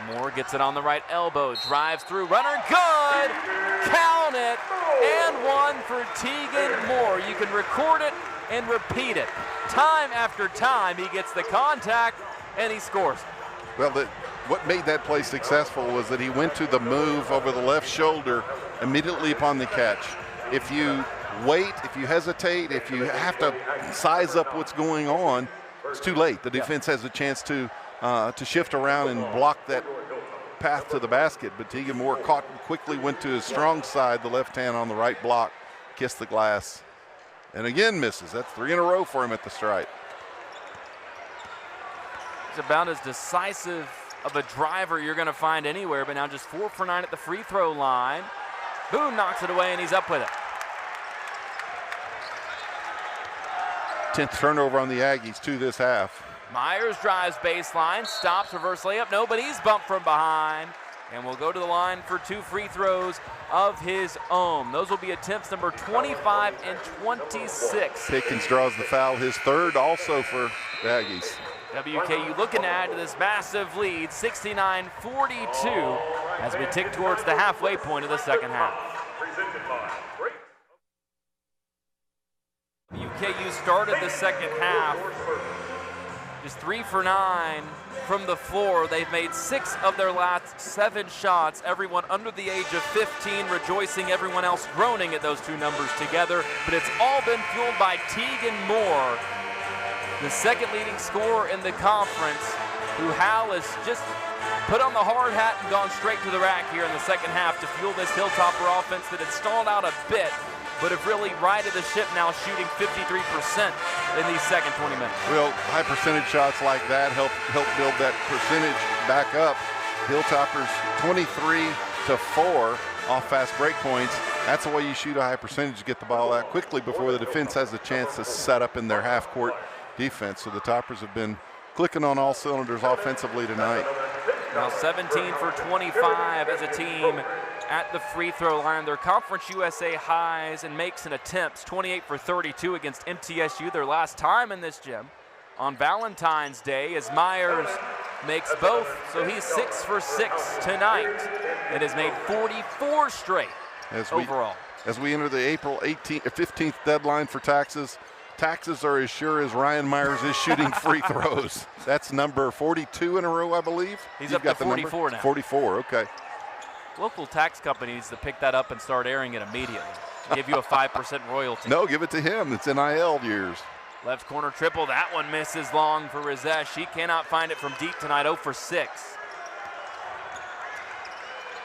Moore gets it on the right elbow, drives through, runner good, count it, and one for Tegan Moore. You can record it and repeat it. Time after time, he gets the contact and he scores. Well, what made that play successful was that he went to the move over the left shoulder immediately upon the catch. If you wait, if you hesitate, if you have to size up what's going on, it's too late. The defense has a chance to shift around and block that path to the basket. But Tegan Moore caught and quickly went to his strong side, the left hand on the right block, kissed the glass, and again misses. That's 3 in a row for him at the stripe. He's about as decisive of a driver you're going to find anywhere, but now just 4 for 9 at the free throw line. Boone knocks it away, and he's up with it. 10th turnover on the Aggies to this half. Myers drives baseline, stops, reverse layup. No, but he's bumped from behind and will go to the line for 2 free throws of his own. Those will be attempts number 25 and 26. Pickens draws the foul, his third also for the Aggies. WKU looking to add to this massive lead, 69-42, as we tick towards the halfway point of the second half. WKU started the second half just 3 for 9 from the floor. They've made 6 of their last 7 shots, everyone under the age of 15 rejoicing, everyone else groaning at those two numbers together, but it's all been fueled by Tegan Moore, the second leading scorer in the conference, who Hal has just put on the hard hat and gone straight to the rack here in the second half to fuel this Hilltopper offense that had stalled out a bit, but have really righted the ship now, shooting 53% in these second 20 minutes. Well, high percentage shots like that help build that percentage back up. Hilltoppers 23-4 off fast break points. That's the way you shoot a high percentage, to get the ball out quickly before the defense has a chance to set up in their half-court defense. So the Toppers have been clicking on all cylinders offensively tonight. Now 17 for 25 as a team at the free throw line. Their Conference USA highs and makes and attempts, 28 for 32 against MTSU, their last time in this gym on Valentine's Day, as Myers makes both. So he's 6 for 6 tonight and has made 44 straight overall. As we enter the April 15th deadline for taxes, taxes are as sure as Ryan Myers is shooting free throws. That's number 42 in a row, I believe. He's up to 44 now. 44, okay. Local tax companies that pick that up and start airing it immediately. Give you a 5% royalty. No, give it to him. It's NIL years. Left corner triple. That one misses long for Rizesh. He cannot find it from deep tonight, 0 for 6.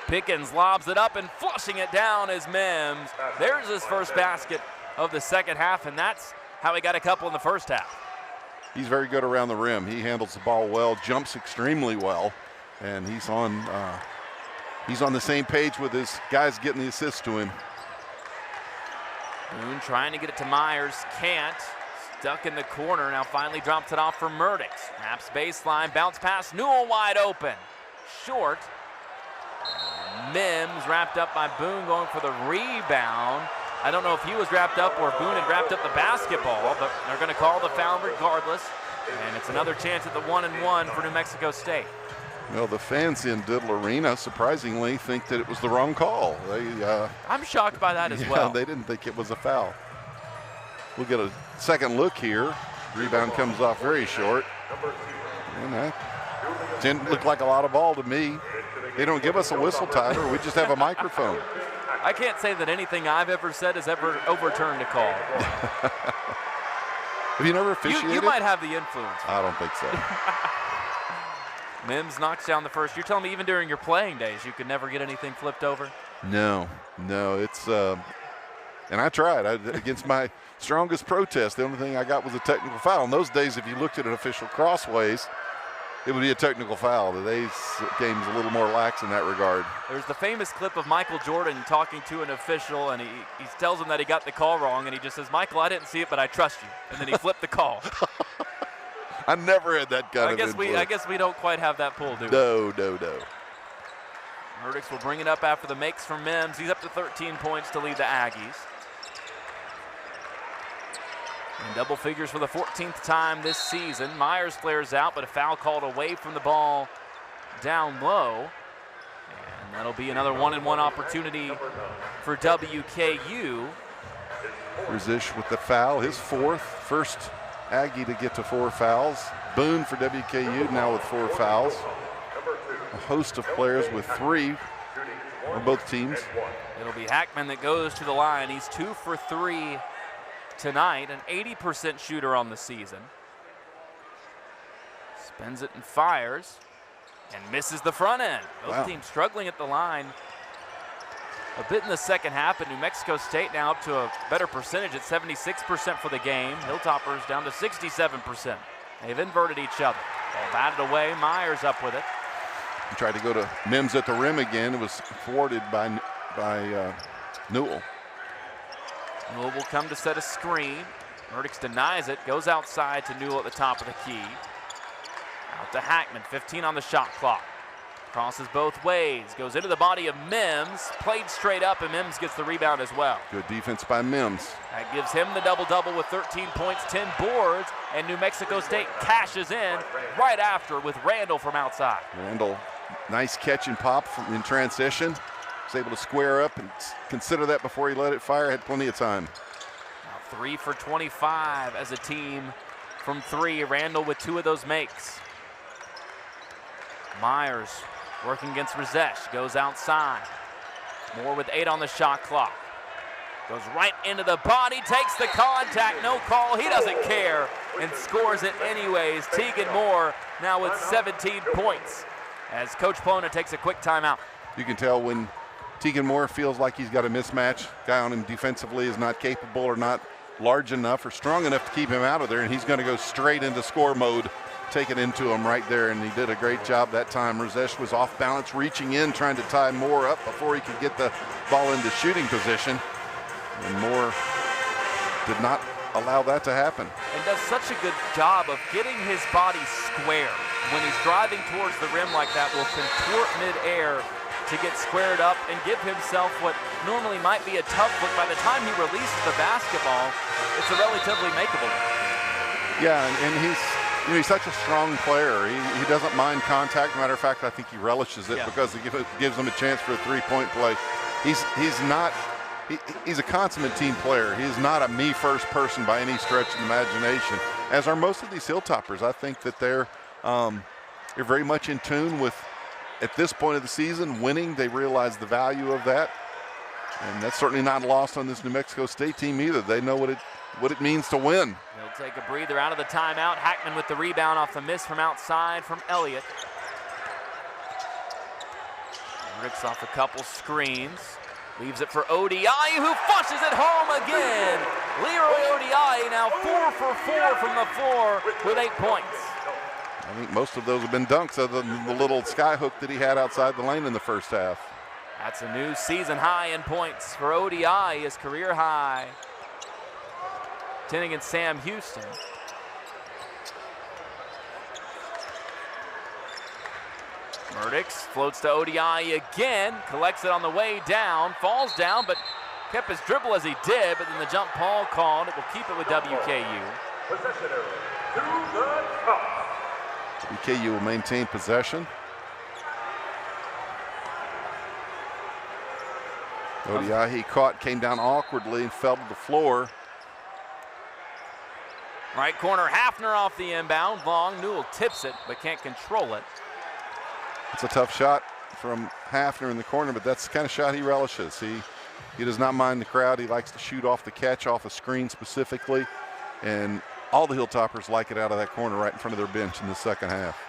Pickens lobs it up and flushing it down is Mims. There's his first basket of the second half, and that's how he got a couple in the first half. He's very good around the rim. He handles the ball well, jumps extremely well, and he's on the same page with his guys getting the assists to him. Boone trying to get it to Myers, can't. Stuck in the corner, now finally drops it off for Murdix. Wraps baseline, bounce pass, Newell wide open. Short. Mims wrapped up by Boone, going for the rebound. I don't know if he was wrapped up or if Boone had wrapped up the basketball, but they're going to call the foul regardless. And it's another chance at the 1-and-1 for New Mexico State. Well, the fans in Diddle Arena surprisingly think that it was the wrong call. I'm shocked by that as well. They didn't think it was a foul. We'll get a second look here. Rebound comes off very short. And Didn't look like a lot of ball to me. They don't give us a whistle, Tyler. We just have a microphone. I can't say that anything I've ever said has ever overturned a call. Have you never officiated? You might have the influence. I don't think so. Mims knocks down the first. You're telling me even during your playing days you could never get anything flipped over? No. It's and I tried. Against my strongest protest, the only thing I got was a technical foul. In those days, if you looked at an official crossways, it would be a technical foul. Today's game's a little more lax in that regard. There's the famous clip of Michael Jordan talking to an official, and he tells him that he got the call wrong, and he just says, "Michael, I didn't see it, but I trust you." And then he flipped the call. I never had that kind of influence. I guess we don't quite have that pull, do we? No. Murdix will bring it up after the makes from Mims. He's up to 13 points to lead the Aggies. In double figures for the 14th time this season. Myers flares out, but a foul called away from the ball down low. And that'll be another 1-and-1 opportunity for WKU. Razish with the foul, his first Aggie to get to 4 fouls. Boone for WKU now with 4 fouls. A host of players with 3 on both teams. It'll be Hackman that goes to the line. He's 2 for 3 tonight, an 80% shooter on the season. Spins it and fires and misses the front end. Both teams struggling at the line a bit in the second half, but New Mexico State now up to a better percentage at 76% for the game. Hilltoppers down to 67%. They've inverted each other. Ball batted away, Myers up with it. He tried to go to Mims at the rim again. It was thwarted by Newell. Newell will come to set a screen. Murdix denies it, goes outside to Newell at the top of the key. Out to Hackman, 15 on the shot clock. Crosses both ways, goes into the body of Mims, played straight up, and Mims gets the rebound as well. Good defense by Mims. That gives him the double-double with 13 points, 10 boards, and New Mexico State cashes in right after with Randall from outside. Randall, nice catch and pop in transition. Was able to square up and consider that before he let it fire. Had plenty of time. Now 3 for 25 as a team from 3. Randall with 2 of those makes. Myers working against Razesh, goes outside. Moore with 8 on the shot clock. Goes right into the body, takes the contact, no call, he doesn't care, and scores it anyways. Tegan Moore now with 17 points as Coach Plona takes a quick timeout. You can tell when Tegan Moore feels like he's got a mismatch. Guy on him defensively is not capable or not large enough or strong enough to keep him out of there, and he's going to go straight into score mode. Take it into him right there, and he did a great job that time. Razesh was off balance, reaching in, trying to tie Moore up before he could get the ball into shooting position. And Moore did not allow that to happen. And does such a good job of getting his body square. When he's driving towards the rim like that, will contort midair to get squared up and give himself what normally might be a tough look. By the time he releases the basketball, it's a relatively makeable one. Yeah, and he's such a strong player. He doesn't mind contact. Matter of fact, I think he relishes it because it gives him a chance for a three-point play. He's a consummate team player. He's not a me-first person by any stretch of the imagination, as are most of these Hilltoppers. I think that they're very much in tune with, at this point of the season, winning. They realize the value of that, and that's certainly not lost on this New Mexico State team either. They know what it means to win. He'll take a breather out of the timeout. Hackman with the rebound off the miss from outside from Elliott. Rips off a couple screens. Leaves it for Odiaye, who flushes it home again. Leroy Odiaye now 4 for 4 from the floor with 8 points. I think most of those have been dunks other than the little sky hook that he had outside the lane in the first half. That's a new season high in points for Odiaye, his career high. 10 against Sam Houston. Murdix floats to Odiaye again, collects it on the way down, falls down, but kept his dribble as he did, but then the jump ball called. It will keep it with WKU. Possession error to the top. WKU will maintain possession. Odiaye caught, came down awkwardly and fell to the floor. Right corner, Hafner off the inbound. Long, Newell tips it, but can't control it. It's a tough shot from Hafner in the corner, but that's the kind of shot he relishes. He does not mind the crowd. He likes to shoot off the catch, off a screen specifically, and all the Hilltoppers like it out of that corner right in front of their bench in the second half.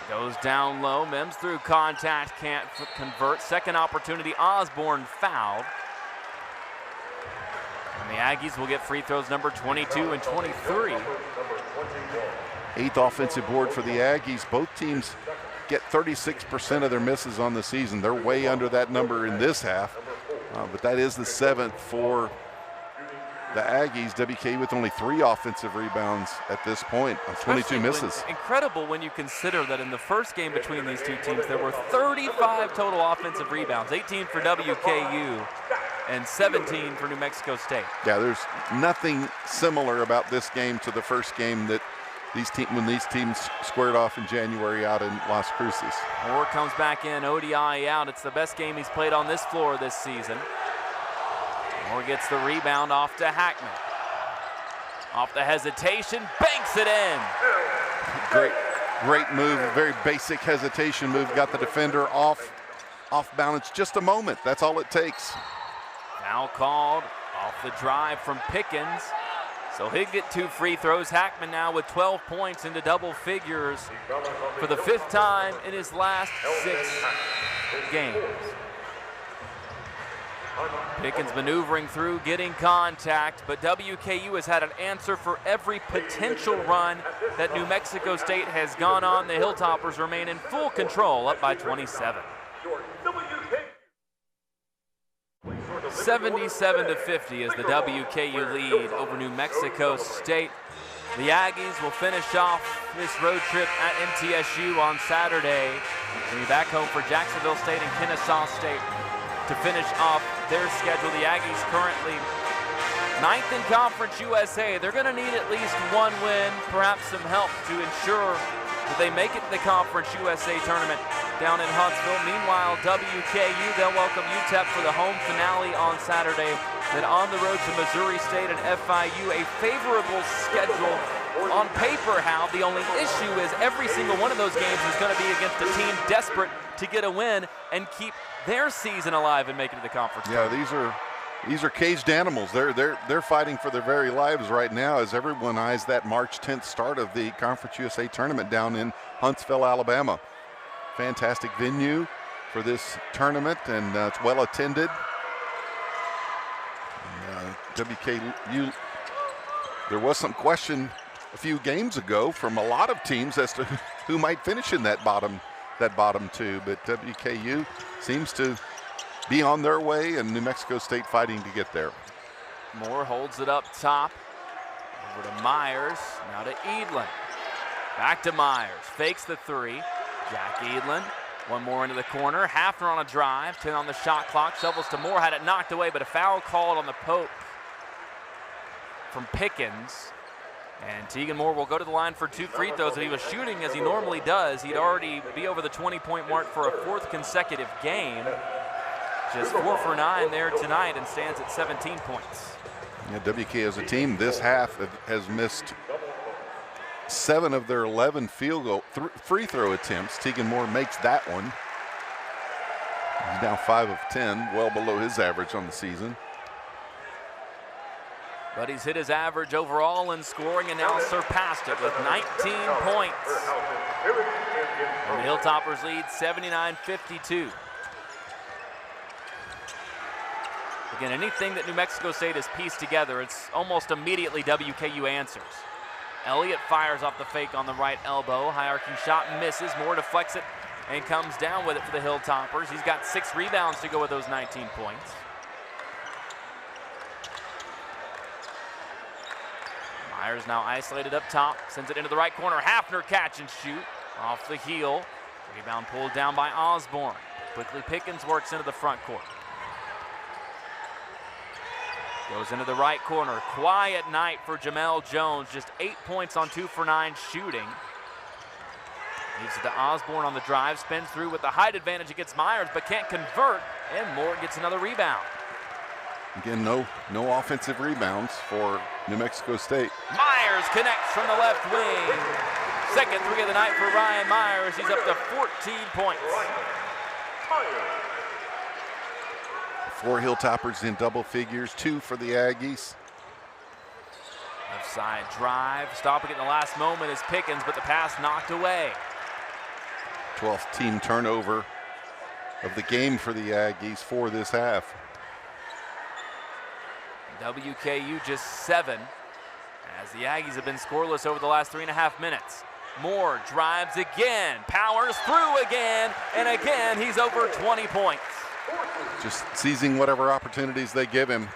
Goes down low, Mims through contact, can't convert. Second opportunity, Osborne fouled. And the Aggies will get free throws number 22 and 23. 8th offensive board for the Aggies. Both teams get 36% of their misses on the season. They're way under that number in this half, but that is the 7th for the Aggies. WKU with only 3 offensive rebounds at this point on 22 misses. Incredible when you consider that in the first game between these two teams, there were 35 total offensive rebounds, 18 for WKU and 17 for New Mexico State. Yeah, there's nothing similar about this game to the first game that when these teams squared off in January out in Las Cruces. Moore comes back in, ODI out. It's the best game he's played on this floor this season. Moore gets the rebound off to Hackman. Off the hesitation, banks it in. Great move, very basic hesitation move. Got the defender off balance just a moment. That's all it takes. Foul called off the drive from Pickens. So he'll get 2 free throws. Hackman now with 12 points into double figures for the 5th time in his last 6 games. Pickens maneuvering through, getting contact, but WKU has had an answer for every potential run that New Mexico State has gone on. The Hilltoppers remain in full control, up by 27. 77-50 is the WKU lead over New Mexico State. The Aggies will finish off this road trip at MTSU on Saturday. They'll be back home for Jacksonville State and Kennesaw State to finish off their schedule. The Aggies currently 9th in Conference USA. They're going to need at least 1 win, perhaps some help to ensure that they make it to the Conference USA tournament down in Huntsville. Meanwhile, WKU, they'll welcome UTEP for the home finale on Saturday. Then on the road to Missouri State and FIU, a favorable schedule on paper, Hal. The only issue is every single one of those games is going to be against a team desperate to get a win and keep their season alive and make it to the conference. Yeah, these are caged animals. They're fighting for their very lives right now as everyone eyes that March 10th start of the Conference USA tournament down in Huntsville, Alabama. Fantastic venue for this tournament, and it's well attended. WKU, there was some question a few games ago from a lot of teams as to who might finish in that bottom 2, but WKU seems to be on their way, and New Mexico State fighting to get there. Moore holds it up top. Over to Myers, now to Edlin. Back to Myers, fakes the 3. Jack Edlin, 1 more into the corner. Hafner on a drive, 10 on the shot clock. Shovels to Moore, had it knocked away, but a foul called on the poke from Pickens. And Tegan Moore will go to the line for 2 free throws. If he was shooting as he normally does, he'd already be over the 20-point mark for a 4th consecutive game. Just 4 for 9 there tonight and stands at 17 points. Yeah, WK as a team this half has missed 7 of their 11 free throw attempts. Tegan Moore makes that one. He's now 5 of 10, well below his average on the season. But he's hit his average overall in scoring and now surpassed it with 19 points. And the Hilltoppers lead 79-52. Again, anything that New Mexico State has pieced together, it's almost immediately WKU answers. Elliott fires off the fake on the right elbow. High-arcing shot misses. Moore deflects it and comes down with it for the Hilltoppers. He's got 6 rebounds to go with those 19 points. Myers now isolated up top. Sends it into the right corner. Hafner catch and shoot. Off the heel. Rebound pulled down by Osborne. Quickly Pickens works into the front court. Goes into the right corner. Quiet night for Jamel Jones. Just 8 points on 2 for 9 shooting. Leaves it to Osborne on the drive. Spins through with the height advantage against Myers, but can't convert. And Moore gets another rebound. Again, no offensive rebounds for New Mexico State. Myers connects from the left wing. Second three of the night for Ryan Myers. He's up to 14 points. 4 Hilltoppers in double figures, 2 for the Aggies. Left side drive, stopping at the last moment is Pickens, but the pass knocked away. 12th team turnover of the game for the Aggies for this half. WKU just 7, as the Aggies have been scoreless over the last 3.5 minutes. Moore drives again, powers through again, and again he's over 20 points. Just seizing whatever opportunities they give him.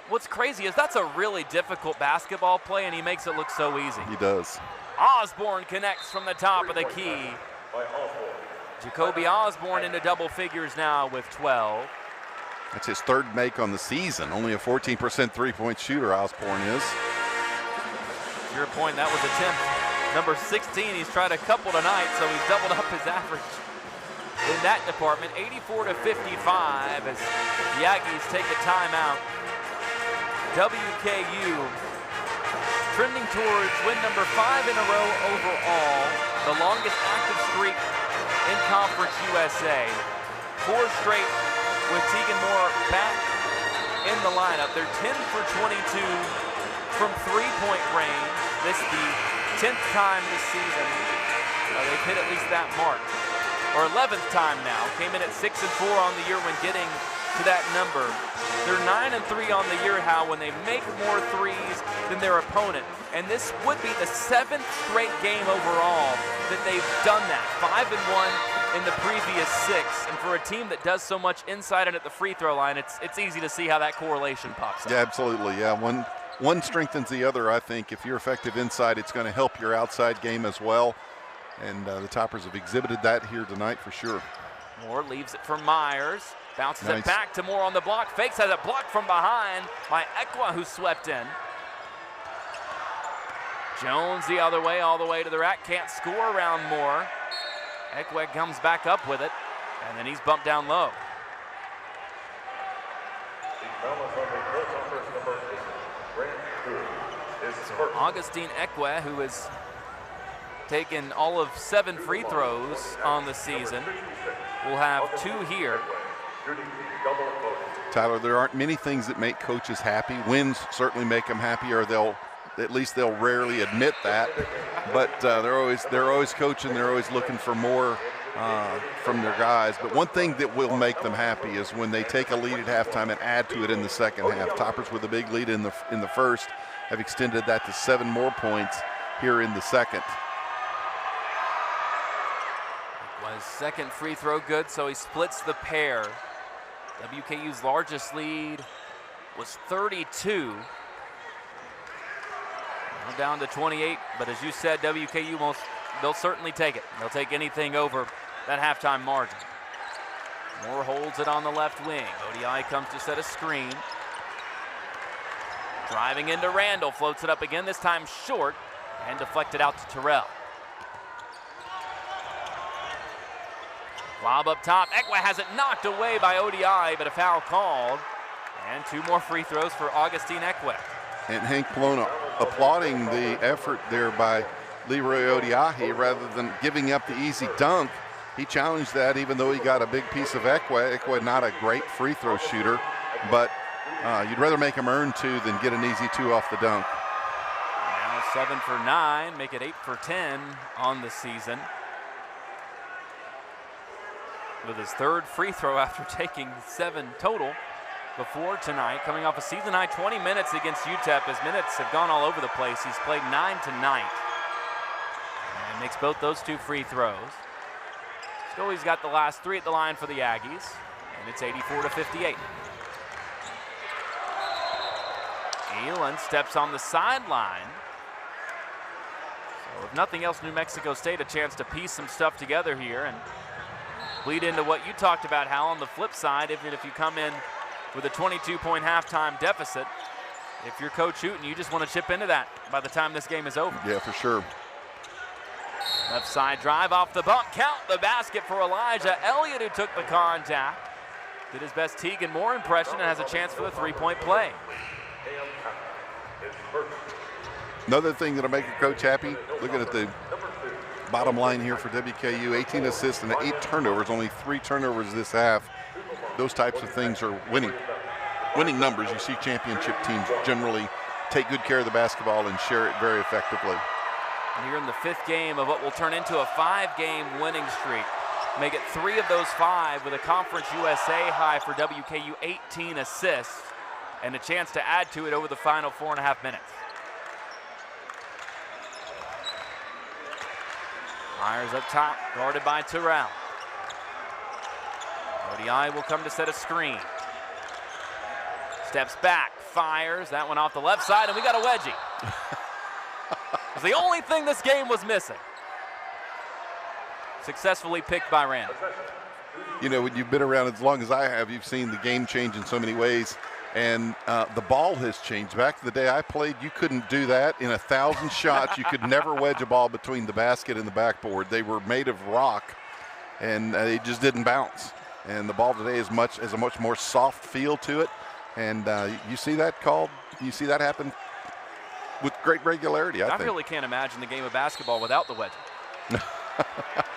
What's crazy is that's a really difficult basketball play, and he makes it look so easy. He does. Osborne connects from the top of the key. Jacoby Osborne into double figures now with 12. That's his 3rd make on the season. Only a 14% three-point shooter, Osborne is. To your point, that was attempt number 16. He's tried a couple tonight, so he's doubled up his average in that department. 84-55 as the Aggies take a timeout. WKU trending towards win number 5 in a row overall, the longest active streak in Conference USA. 4 straight with Tegan Moore back in the lineup. They're 10 for 22 from 3-point range. This is the 10th time this season they've hit at least that mark, or 11th time now. Came in at 6-4 on the year when getting to that number. They're 9-3 on the year, how when they make more threes than their opponent. And this would be the 7th straight game overall that they've done that. 5-1 in the previous 6. And for a team that does so much inside and at the free throw line, it's easy to see how that correlation pops up. Yeah, absolutely. Yeah, one strengthens the other, I think. If you're effective inside, it's going to help your outside game as well. And the Toppers have exhibited that here tonight for sure. Moore leaves it for Myers. Bounces Nice. it back to Moore on the block. Fakes, has it blocked from behind by Ekwa, who swept in. Jones the other way, all the way to the rack. Can't score around Moore. Ekwa comes back up with it, and then he's bumped down low. So Augustine Ekwa, who has taken all of 7 free throws on the season, will have 2 here. Tyler, there aren't many things that make coaches happy. Wins certainly make them happy, or they'll rarely admit that. But they're always coaching. They're always looking for more from their guys. But one thing that will make them happy is when they take a lead at halftime and add to it in the second half. Toppers with a big lead in the first have extended that to 7 more points here in the second. Was second free throw good, so he splits the pair. WKU's largest lead was 32. Now down to 28, but as you said, WKU they'll certainly take it. They'll take anything over that halftime margin. Moore holds it on the left wing. ODI comes to set a screen. Driving into Randall, floats it up again, this time short, and deflected out to Terrell. Lob up top. Ekwa has it knocked away by ODI, but a foul called. And 2 more free throws for Augustine Ekwa. And Hank Polona applauding the effort there by Leroy Odiahi rather than giving up the easy dunk. He challenged that even though he got a big piece of Ekwa. Ekwa not a great free throw shooter, but you'd rather make him earn 2 than get an easy 2 off the dunk. Now 7 for 9, make it 8 for 10 on the season. With his 3rd free throw after taking 7 total before tonight, coming off a season-high 20 minutes against UTEP. His minutes have gone all over the place. He's played 9 tonight and makes both those 2 free throws. Still, he's got the last 3 at the line for the Aggies, and it's 84-58. Elon steps on the sideline. So if nothing else, New Mexico State a chance to piece some stuff together here and lead into what you talked about, Hal, on the flip side. Even if you come in with a 22-point halftime deficit, if you're Coach Hooten, you just want to chip into that by the time this game is over. Yeah, for sure. Left side drive off the bump. Count the basket for Elijah Elliott, who took the contact. Did his best Tegan Moore impression and has a chance for the 3-point play. Another thing that'll make a coach happy, looking at the bottom line here for WKU, 18 assists and 8 turnovers, only 3 turnovers this half. Those types of things are winning numbers. You see championship teams generally take good care of the basketball and share it very effectively. And you're in the 5th game of what will turn into a 5-game winning streak. Make it 3 of those 5 with a Conference USA high for WKU, 18 assists, and a chance to add to it over the final 4.5 minutes. Myers up top, guarded by Terrell. ODI will come to set a screen. Steps back, fires, that one off the left side, and we got a wedgie. It's the only thing this game was missing. Successfully picked by Rand. You know, when you've been around as long as I have, you've seen the game change in so many ways, and the ball has changed. Back to the day I played, you couldn't do that. In 1,000 shots, you could never wedge a ball between the basket and the backboard. They were made of rock, and they just didn't bounce. And the ball today has a much more soft feel to it, and you see that called, you see that happen with great regularity, I think. really can't imagine the game of basketball without the wedgie.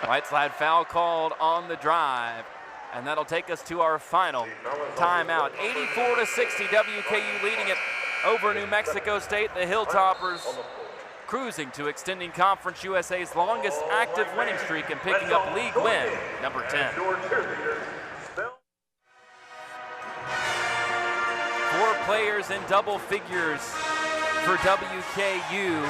Right side foul called on the drive, and that'll take us to our final timeout. 84-60, WKU leading it over New Mexico State. The Hilltoppers cruising to extending Conference USA's longest active winning streak and picking up league win number 10. 4 players in double figures for WKU.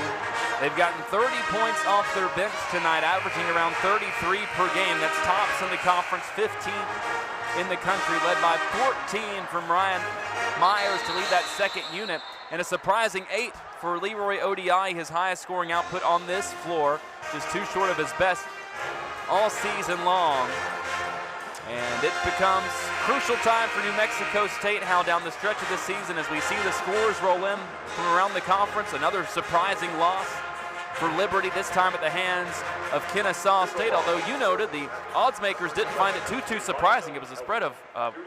They've gotten 30 points off their bench tonight, averaging around 33 per game. That's tops in the conference, 15th in the country, led by 14 from Ryan Myers to lead that second unit, and a surprising 8 for Leroy ODI, his highest scoring output on this floor, just 2 short of his best all season long. And it becomes crucial time for New Mexico State, how down the stretch of the season as we see the scores roll in from around the conference. Another surprising loss for Liberty, this time at the hands of Kennesaw State, although you noted the odds makers didn't find it too surprising. It was a spread of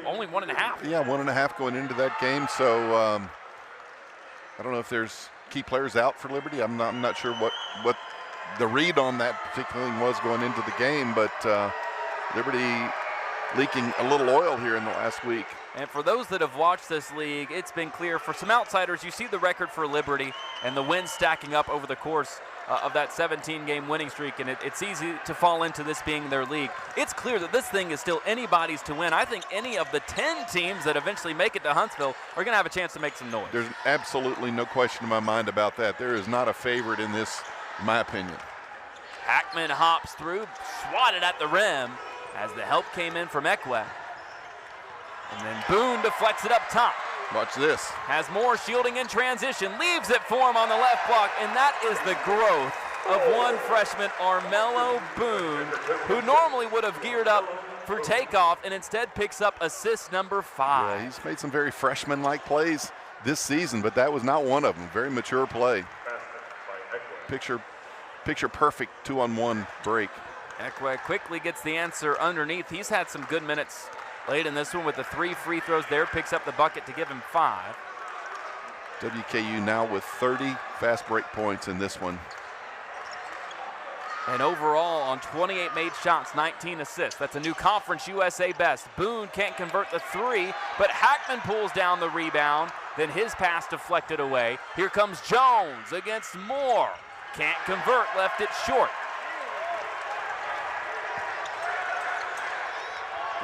only 1.5. Yeah, 1.5 going into that game. So I don't know if there's key players out for Liberty. I'm not sure what the read on that particularly was going into the game, but Liberty leaking a little oil here in the last week. And for those that have watched this league, it's been clear for some outsiders. You see the record for Liberty and the wins stacking up over the course of that 17-game winning streak, and it's easy to fall into this being their league. It's clear that this thing is still anybody's to win. I think any of the 10 teams that eventually make it to Huntsville are going to have a chance to make some noise. There's absolutely no question in my mind about that. There is not a favorite in this, in my opinion. Hackman hops through, swatted at the rim as the help came in from Ekwe. And then Boone deflects it up top. Watch this. Has more shielding in transition, leaves it for him on the left block, and that is the growth of one freshman, Armello Boone, who normally would have geared up for takeoff and instead picks up assist number 5. Yeah, he's made some very freshman-like plays this season, but that was not one of them. Very mature play. Picture perfect 2-on-1 break. Ekwe quickly gets the answer underneath. He's had some good minutes late in this one with the 3 free throws there, picks up the bucket to give him 5. WKU now with 30 fast break points in this one. And overall on 28 made shots, 19 assists. That's a new Conference USA best. Boone can't convert the 3, but Hackman pulls down the rebound. Then his pass deflected away. Here comes Jones against Moore. Can't convert, left it short.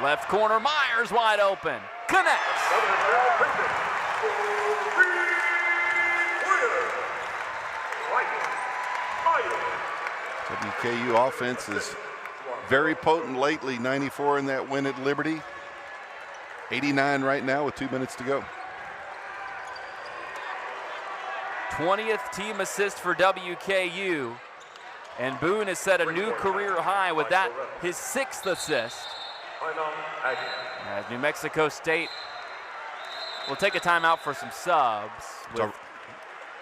Left corner, Myers wide open. Connects. WKU offense is very potent lately. 94 in that win at Liberty. 89 right now with 2 minutes to go. 20th team assist for WKU. And Boone has set a new career high with that, his 6th assist. As New Mexico State will take a timeout for some subs with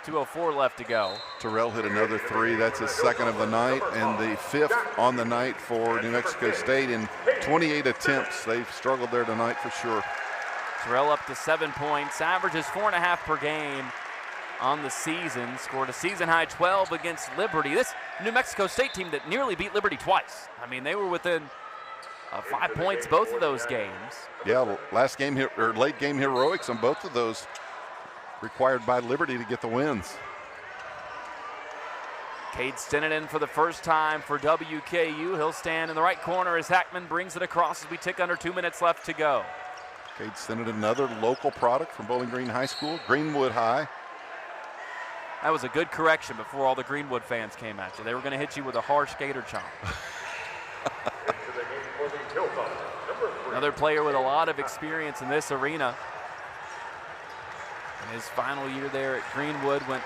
2:04 left to go. Terrell hit another 3. That's his 2nd of the night and the 5th on the night for New Mexico State in 28 attempts. They've struggled there tonight for sure. Terrell up to 7 points, averages 4.5 per game. on the season. Scored a season-high 12 against Liberty. This New Mexico State team that nearly beat Liberty twice. I mean, they were within 5 points both of those games. Yeah, last game or late game heroics on both of those required by Liberty to get the wins. Cade Stinnett in for the first time for WKU. He'll stand in the right corner as Hackman brings it across as we tick under 2 minutes left to go. Cade Stinnett, another local product from Bowling Green High School, Greenwood High. That was a good correction before all the Greenwood fans came at you. They were going to hit you with a harsh gator chomp. Another player with a lot of experience in this arena. In his final year there at Greenwood, went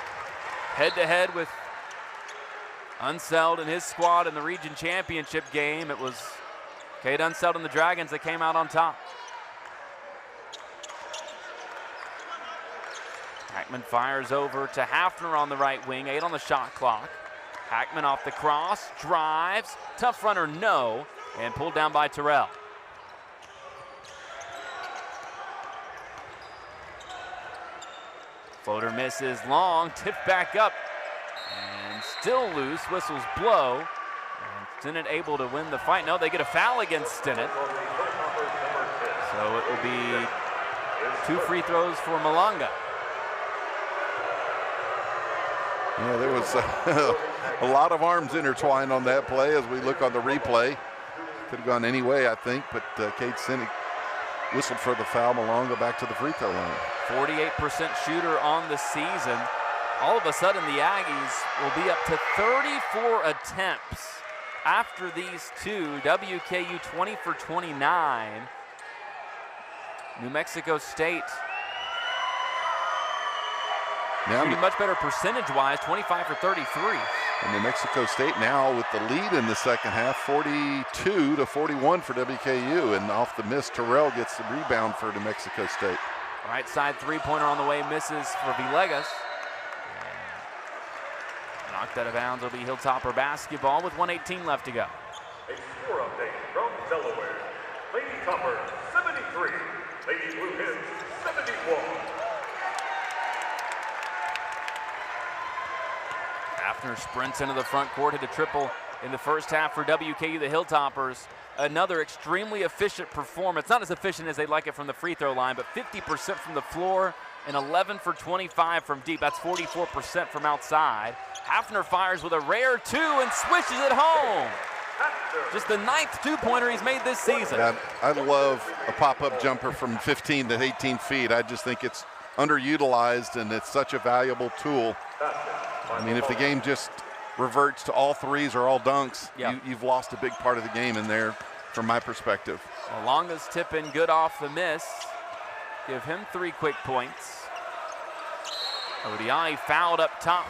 head-to-head with Unseld and his squad in the region championship game. It was Cade Unseld and the Dragons that came out on top. Hackman fires over to Hafner on the right wing, 8 on the shot clock. Hackman off the cross, drives, tough runner, no, and pulled down by Terrell. Floater misses long, tipped back up, and still loose, whistles blow. And Stinnett able to win the fight. No, they get a foul against Stinnett. So it will be 2 free throws for Malanga. Yeah, there was a lot of arms intertwined on that play as we look on the replay. Could have gone any way, I think, but Cade Stinnett whistled for the foul. Malanga back to the free throw line. 48% shooter on the season. All of a sudden, the Aggies will be up to 34 attempts after these two. WKU 20 for 29. New Mexico State now shooting much better percentage-wise, 25 for 33. And New Mexico State now with the lead in the second half, 42 to 41 for WKU. And off the miss, Terrell gets the rebound for New Mexico State. Right side three-pointer on the way, misses for Villegas. Knocked out of bounds will be Hilltopper basketball with 1:18 left to go. A score update from Delaware. Lady Topper 73, Lady Blue Hens 71. Hafner sprints into the front court, hit a triple in the first half for WKU, the Hilltoppers. Another extremely efficient performance. Not as efficient as they'd like it from the free throw line, but 50% from the floor and 11 for 25 from deep. That's 44% from outside. Hafner fires with a rare 2 and swishes it home. Just the 9th two-pointer he's made this season. Yeah, I love a pop-up jumper from 15 to 18 feet. I just think it's underutilized, and it's such a valuable tool. I mean, if the game just reverts to all threes or all dunks, you've lost a big part of the game in there from my perspective. Malanga's tip in good off the miss. Give him 3 quick points. Odiai fouled up top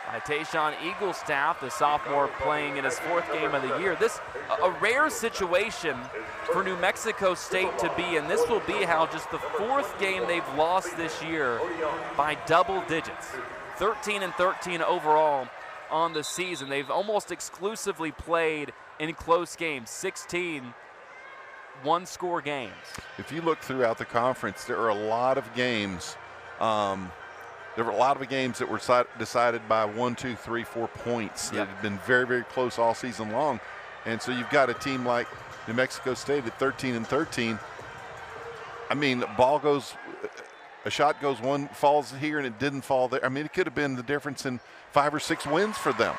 by Tayshawn Eaglestaff, the sophomore playing in his 4th game of the year. This a rare situation for New Mexico State to be in. This will be how just the 4th game they've lost this year by double digits. 13 and 13 overall on the season. They've almost exclusively played in close games, 16 one-score games. If you look throughout the conference, there are a lot of games. There were a lot of games that were decided by 1, 2, 3, 4 points that have been very, very close all season long. And so you've got a team like New Mexico State at 13 and 13. I mean, a shot goes one, falls here, and it didn't fall there. I mean, it could have been the difference in 5 or 6 wins for them.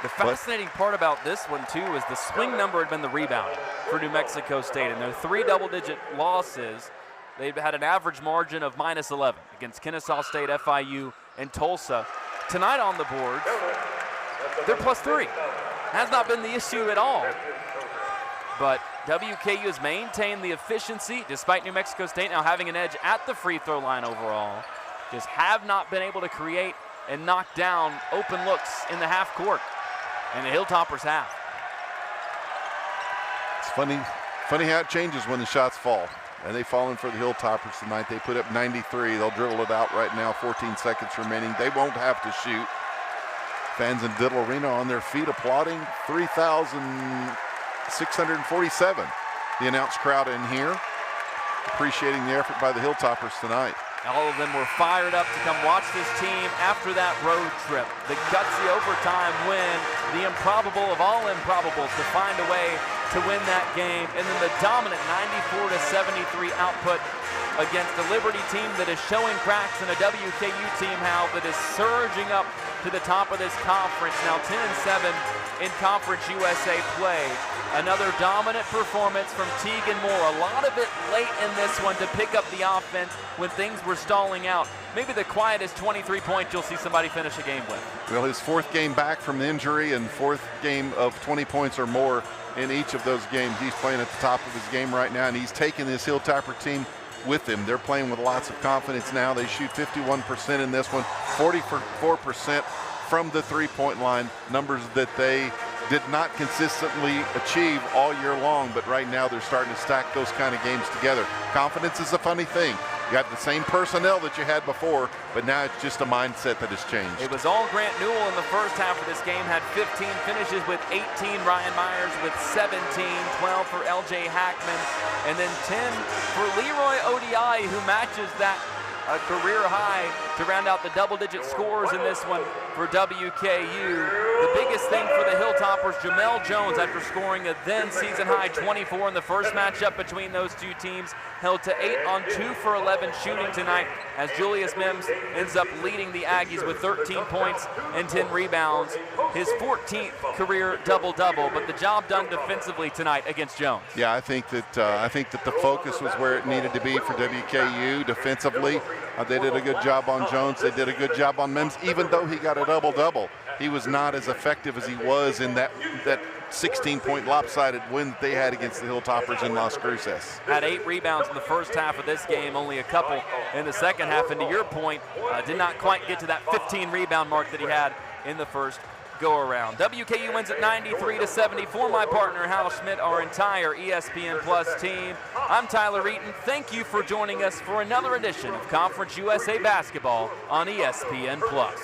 The fascinating part about this one, too, is the swing number had been the rebound for New Mexico State. In their 3 double-digit losses, they've had an average margin of -11 against Kennesaw State, FIU, and Tulsa. Tonight on the boards, they're +3. Has not been the issue at all. But WKU has maintained the efficiency despite New Mexico State now having an edge at the free throw line overall. Just have not been able to create and knock down open looks in the half court. And the Hilltoppers have. It's funny how it changes when the shots fall. And they've fallen for the Hilltoppers tonight. They put up 93. They'll dribble it out right now, 14 seconds remaining. They won't have to shoot. Fans in Diddle Arena on their feet applauding. 3,647. The announced crowd in here appreciating the effort by the Hilltoppers tonight. All of them were fired up to come watch this team after that road trip. The gutsy overtime win, the improbable of all improbables to find a way to win that game, and then the dominant 94-73 output against a Liberty team that is showing cracks and a WKU team, Hal, that is surging up to the top of this conference, now 10-7 in Conference USA play. Another dominant performance from Tegan Moore. A lot of it late in this one to pick up the offense when things were stalling out. Maybe the quietest 23 points you'll see somebody finish a game with. Well, his fourth game back from the injury and fourth game of 20 points or more in each of those games. He's playing at the top of his game right now, and he's taking this Hilltopper team with him. They're playing with lots of confidence now. They shoot 51% in this one, 44% from the three-point line, numbers that they did not consistently achieve all year long, but right now they're starting to stack those kind of games together. Confidence is a funny thing. You got the same personnel that you had before, but now it's just a mindset that has changed. It was all Grant Newell in the first half of this game, had 15 finishes with 18, Ryan Myers with 17, 12 for LJ Hackman, and then 10 for Leroy ODI, who matches that career high to round out the double-digit scores in this one for WKU. The biggest thing for the Hilltoppers, Jamel Jones, after scoring a then season-high 24 in the first matchup between those two teams, held to 8 on 2 for 11 shooting tonight, as Julius Mims ends up leading the Aggies with 13 points and 10 rebounds. His 14th career double-double, but the job done defensively tonight against Jones. Yeah, I think that the focus was where it needed to be for WKU defensively. They did a good job on Jones. They did a good job on Mims. Even though he got a double-double, he was not as effective as he was in that 16-point lopsided win that they had against the Hilltoppers in Las Cruces. Had 8 rebounds in the first half of this game, only a couple in the second half. And to your point, did not quite get to that 15 rebound mark that he had in the first go-around. WKU wins at 93-70. For my partner, Hal Schmidt, our entire ESPN Plus team, I'm Tyler Eaton. Thank you for joining us for another edition of Conference USA Basketball on ESPN Plus.